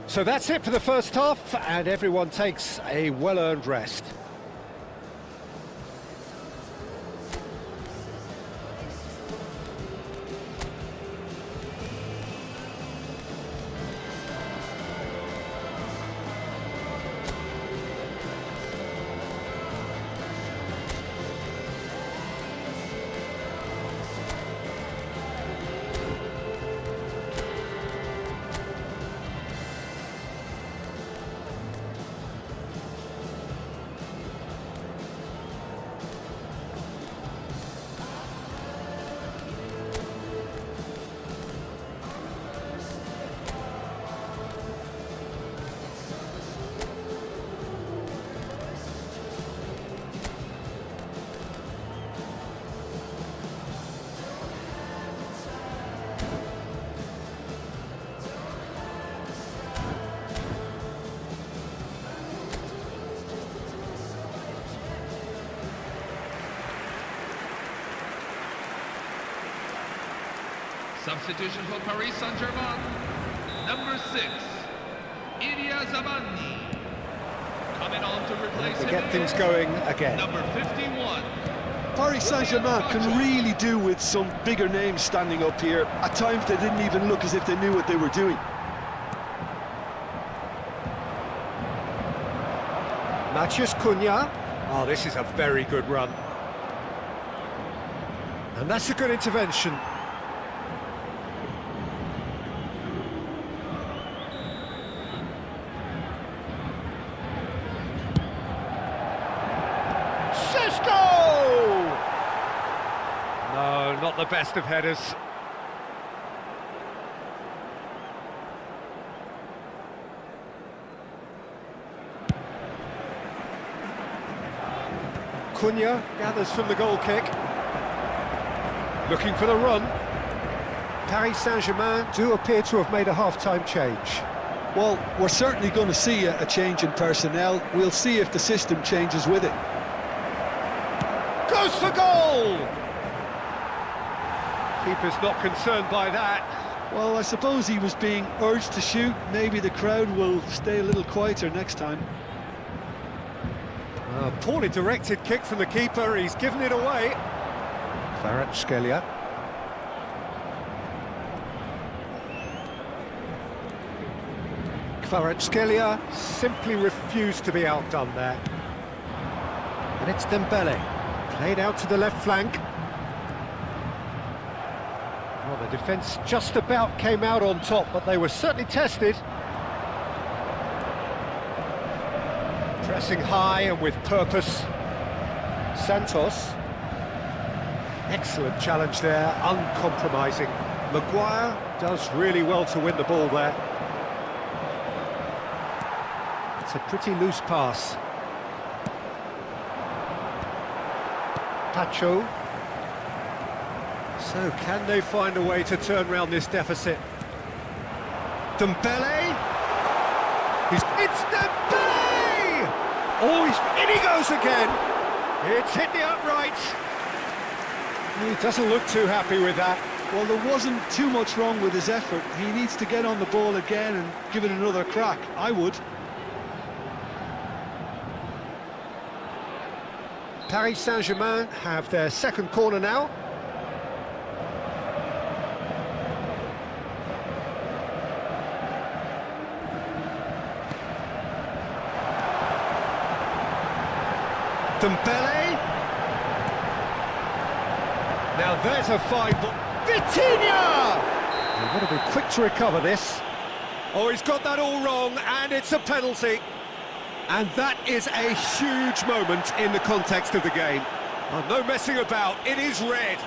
So that's it for the first half, and everyone takes a well-earned rest. Substitution for Paris Saint-Germain, number 6, Ilya Zabani. Coming on to replace They him get things is going again. number 51. Paris Saint-Germain can really do with some bigger names standing up here. At times they didn't even look as if they knew what they were doing. Matheus Cunha. Oh, this is a very good run. And that's a good intervention. No, not the best of headers. Cunha gathers from the goal kick. Looking for the run. Paris Saint-Germain do appear to have made a half-time change. Well, we're certainly going to see a change in personnel. We'll see if the system changes with it. Goes for goal! Keeper's not concerned by that. Well, I suppose he was being urged to shoot. Maybe the crowd will stay a little quieter next time. A poorly directed kick from the keeper, he's given it away. Kvaratskhelia. Kvaratskhelia simply refused to be outdone there. And it's Dembele, played out to the left flank. Well, the defence just about came out on top, but they were certainly tested. Pressing high and with purpose. Santos. Excellent challenge there, uncompromising. Maguire does really well to win the ball there. It's a pretty loose pass. Pacho. So, can they find a way to turn round this deficit? Dembele! It's Dembele! Oh, in he goes again! It's hit the upright. He doesn't look too happy with that. Well, there wasn't too much wrong with his effort. He needs to get on the ball again and give it another crack. I would. Paris Saint-Germain have their second corner now. Dembele. Now there's a fine ball. Vitinha! He would have been quick to recover this. Oh, he's got that all wrong, and it's a penalty. And that is a huge moment in the context of the game. Oh, no messing about, it is red.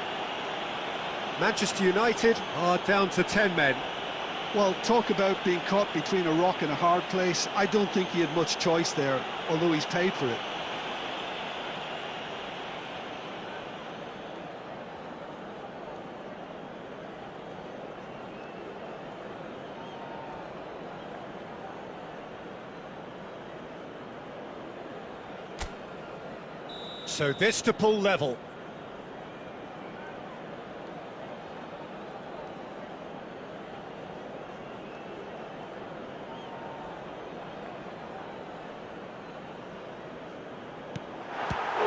Manchester United are down to 10 men. Well, talk about being caught between a rock and a hard place. I don't think he had much choice there, although he's paid for it. So this to pull level.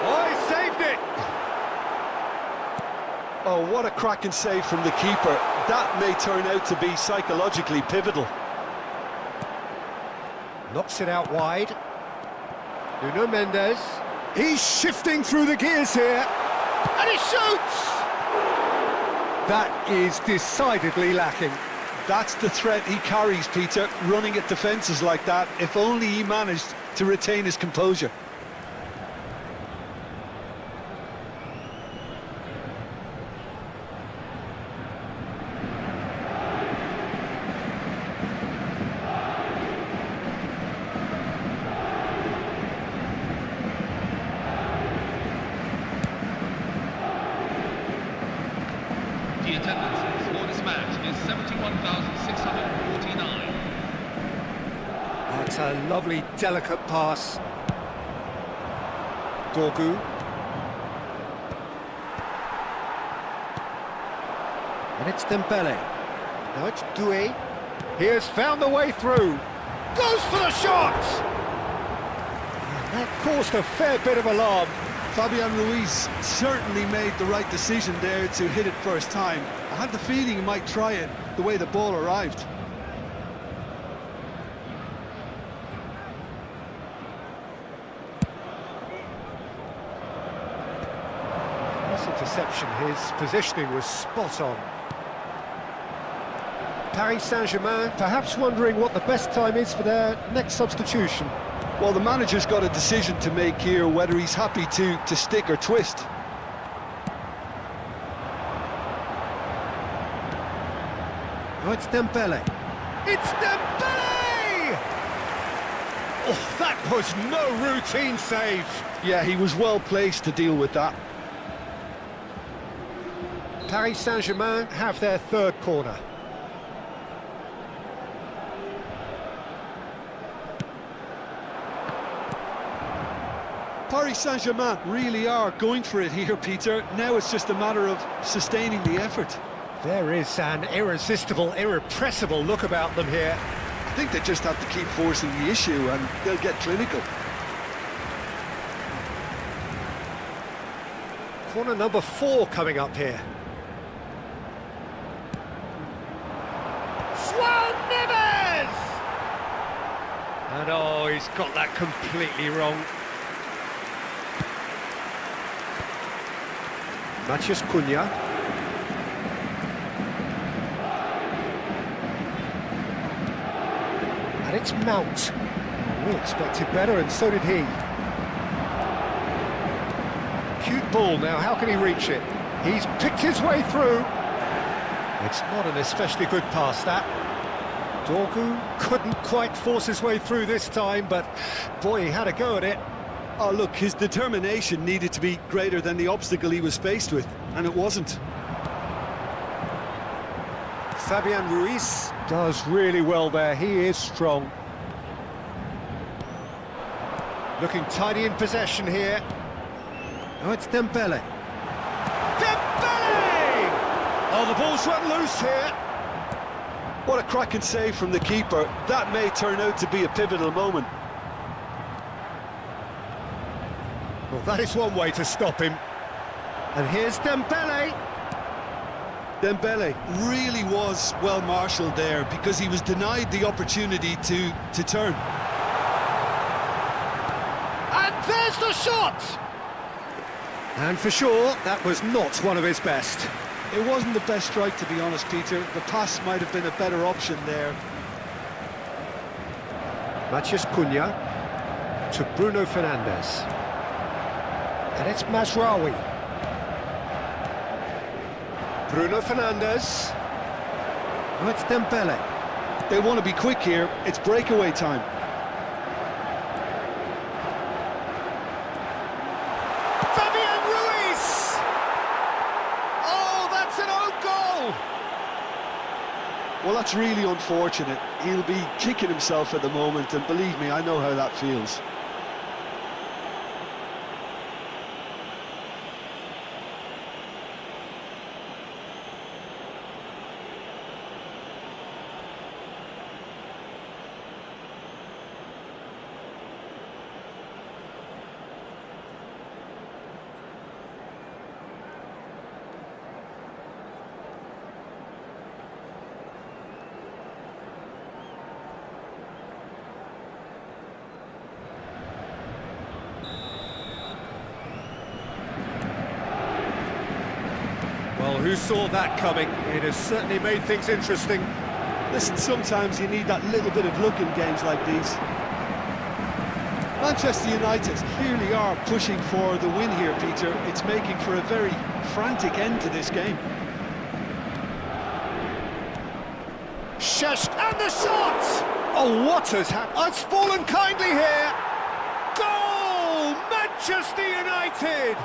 Oh, he saved it! Oh, what a cracking save from the keeper. That may turn out to be psychologically pivotal. Knocks it out wide. Nuno Mendes. He's shifting through the gears here. And he shoots! That is decidedly lacking. That's the threat he carries, Peter, running at defences like that. If only he managed to retain his composure. The attendance for this match is 71,649. That's a lovely, delicate pass. Dorgu. And it's Dembele. Now it's Doué. He has found the way through. Goes for the shot! That caused a fair bit of alarm. Fabian Ruiz certainly made the right decision there to hit it first time. I had the feeling he might try it the way the ball arrived. This interception, his positioning was spot on. Paris Saint-Germain perhaps wondering what the best time is for their next substitution. Well, the manager's got a decision to make here, whether he's happy to stick or twist. Oh, it's Dembele. It's Dembele! Oh, that was no routine save. Yeah, he was well placed to deal with that. Paris Saint-Germain have their third corner. Paris Saint-Germain really are going for it here, Peter. Now it's just a matter of sustaining the effort. There is an irresistible, irrepressible look about them here. I think they just have to keep forcing the issue and they'll get clinical. Corner number 4 coming up here. João Neves! And oh, he's got that completely wrong. Matheus Cunha. And it's Mount. We expected better, and so did he. Cute ball now, how can he reach it? He's picked his way through. It's not an especially good pass, that. Dorgu couldn't quite force his way through this time, but boy, he had a go at it. Oh, look, his determination needed to be greater than the obstacle he was faced with, and it wasn't. Fabian Ruiz does really well there, he is strong. Looking tidy in possession here. Oh, it's Dembele. Dembele! Oh, the ball's run loose here. What a cracking save from the keeper. That may turn out to be a pivotal moment. Well, that is one way to stop him. And here's Dembele. Dembele really was well marshalled there because he was denied the opportunity to turn. And there's the shot! And for sure, that was not one of his best. It wasn't the best strike, to be honest, Peter. The pass might have been a better option there. Matheus Cunha to Bruno Fernandes. And it's Mazraoui. Bruno Fernandes. Oh, it's Dembele. They want to be quick here. It's breakaway time. Fabian Ruiz! Oh, that's an own goal! Well, that's really unfortunate. He'll be kicking himself at the moment, and believe me, I know how that feels. Well, who saw that coming? It has certainly made things interesting. Listen, sometimes you need that little bit of luck in games like these. Manchester United clearly are pushing for the win here, Peter. It's making for a very frantic end to this game. Shesh, and the shot! Oh, what has happened? Oh, it's fallen kindly here. Goal! Manchester United!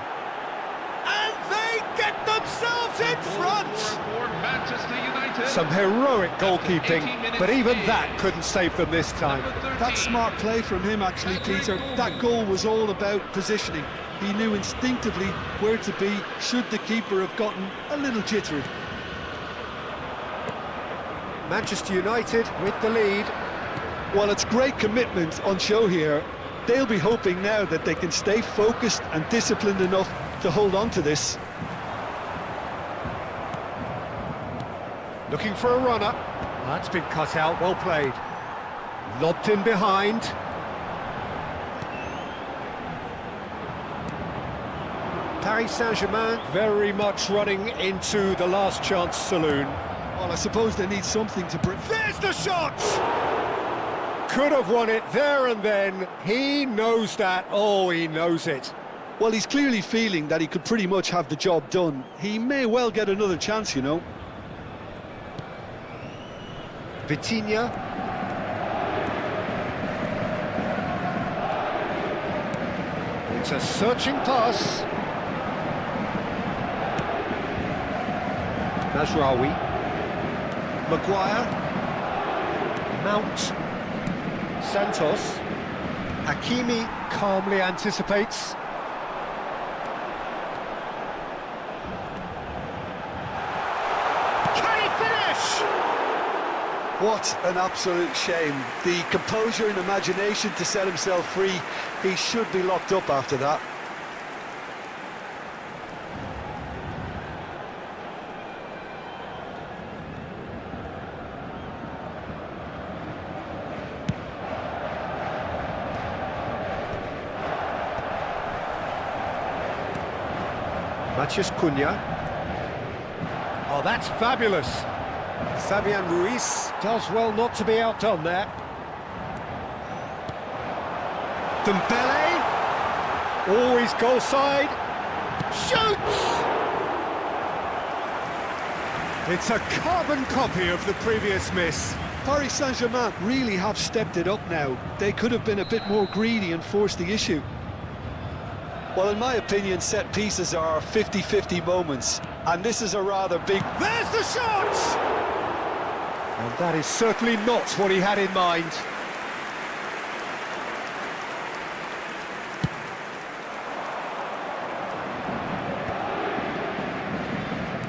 And they get themselves in front! For Manchester United. Some heroic goalkeeping, but even that couldn't save them this time. That's smart play from him, actually, Peter. That goal was all about positioning. He knew instinctively where to be should the keeper have gotten a little jittery. Manchester United with the lead. Well, it's great commitment on show here. They'll be hoping now that they can stay focused and disciplined enough to hold on to this. Looking for a runner. That's been cut out, well played. Lobbed in behind. Paris Saint-Germain very much running into the last chance saloon. Well, I suppose they need something to bring... There's the shot! Could have won it there and then. He knows that. Oh, he knows it. Well, he's clearly feeling that he could pretty much have the job done. He may well get another chance, you know. Vitinha. It's a searching pass. Mazraoui. Maguire. Mount. Santos. Hakimi calmly anticipates. Can he finish? What an absolute shame. The composure and imagination to set himself free. He should be locked up after that. Matheus Cunha. Oh, that's fabulous. Fabian Ruiz does well not to be outdone there. Dembele. Always goal side. Shoots! It's a carbon copy of the previous miss. Paris Saint-Germain really have stepped it up now. They could have been a bit more greedy and forced the issue. Well, in my opinion, set pieces are 50-50 moments, and this is a rather big... There's the shot! And that is certainly not what he had in mind.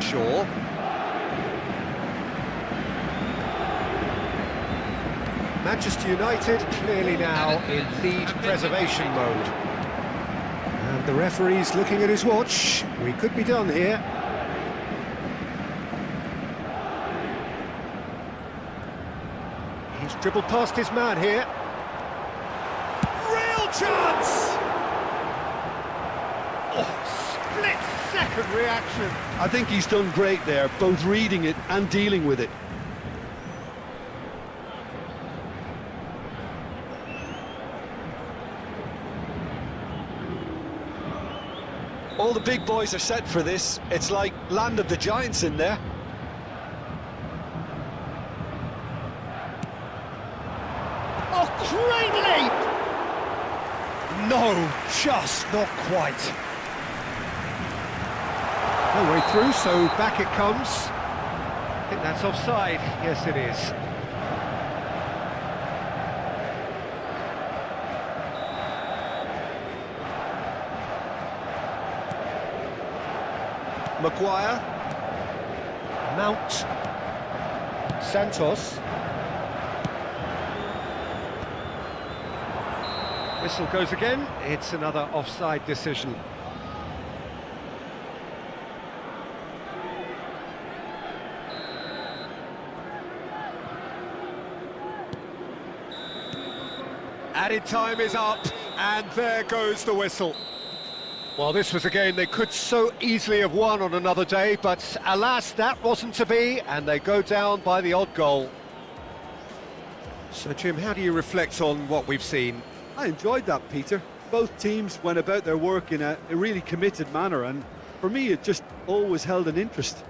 Shaw. Manchester United clearly now in lead preservation mode. And the referee's looking at his watch. We could be done here. He's dribbled past his man here. Real chance! Oh, split-second reaction. I think he's done great there, both reading it and dealing with it. All the big boys are set for this. It's like Land of the Giants in there. Oh, great leap! No, just not quite. No way through, so back it comes. I think that's offside. Yes, it is. Maguire. Mount. Santos. Whistle goes again. It's another offside decision. Added time is up, and there goes the whistle. Well, this was a game they could so easily have won on another day, but alas, that wasn't to be, and they go down by the odd goal. So, Jim, how do you reflect on what we've seen? I enjoyed that, Peter. Both teams went about their work in a really committed manner, and for me, it just always held an interest.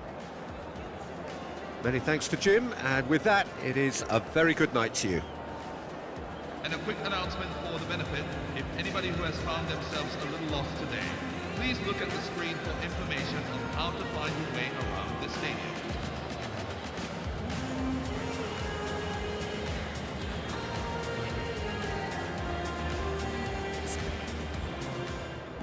Many thanks to Jim, and with that, it is a very good night to you. And a quick announcement for the benefit, if anybody who has found themselves a little lost today, please look at the screen for information on how to find your way around the stadium.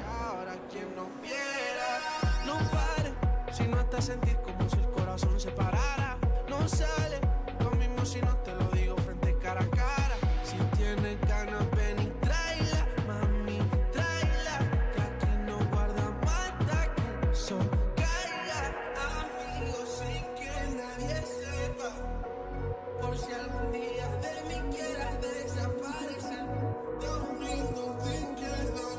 Ahora quien no viera, no pare, si no hasta sentir como si el corazón se parara, no sale, lo mismo si no te lo digo frente cara a cara, si tienes ganas ven y tráela, por si algún día de mí quieras desaparecer. Don't need no tickets, no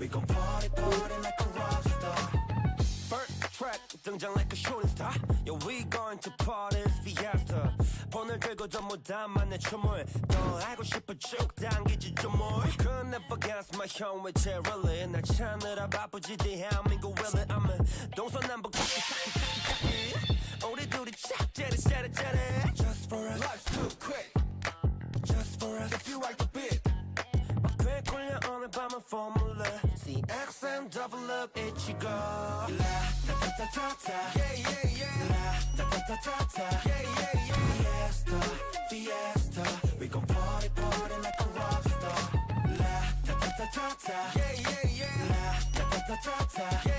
We gon' party, party like a rock star. First track, 등장 like a shooting star. Yeah, we going to party, fiesta. 폰을 들고 전부 다 만내 춤을 더 알고 싶어 쭉 당기지 좀 more. Could never guess my 형 왜 제럴리 날 찾느라 바쁘지 대한민국 really I'm a 동서남북 차키 우리 둘이 짝짜리 짜리 Just for us Life's too quick Just for us If you like the beat 막 quick 오늘 밤은 formula CXM LevelUp 이치고 La ta ta ta ta ta Yeah yeah yeah La ta ta ta ta ta Yeah yeah yeah Fiesta Fiesta We gon' party party like a rock star La ta ta ta ta ta Yeah yeah yeah La ta ta ta ta ta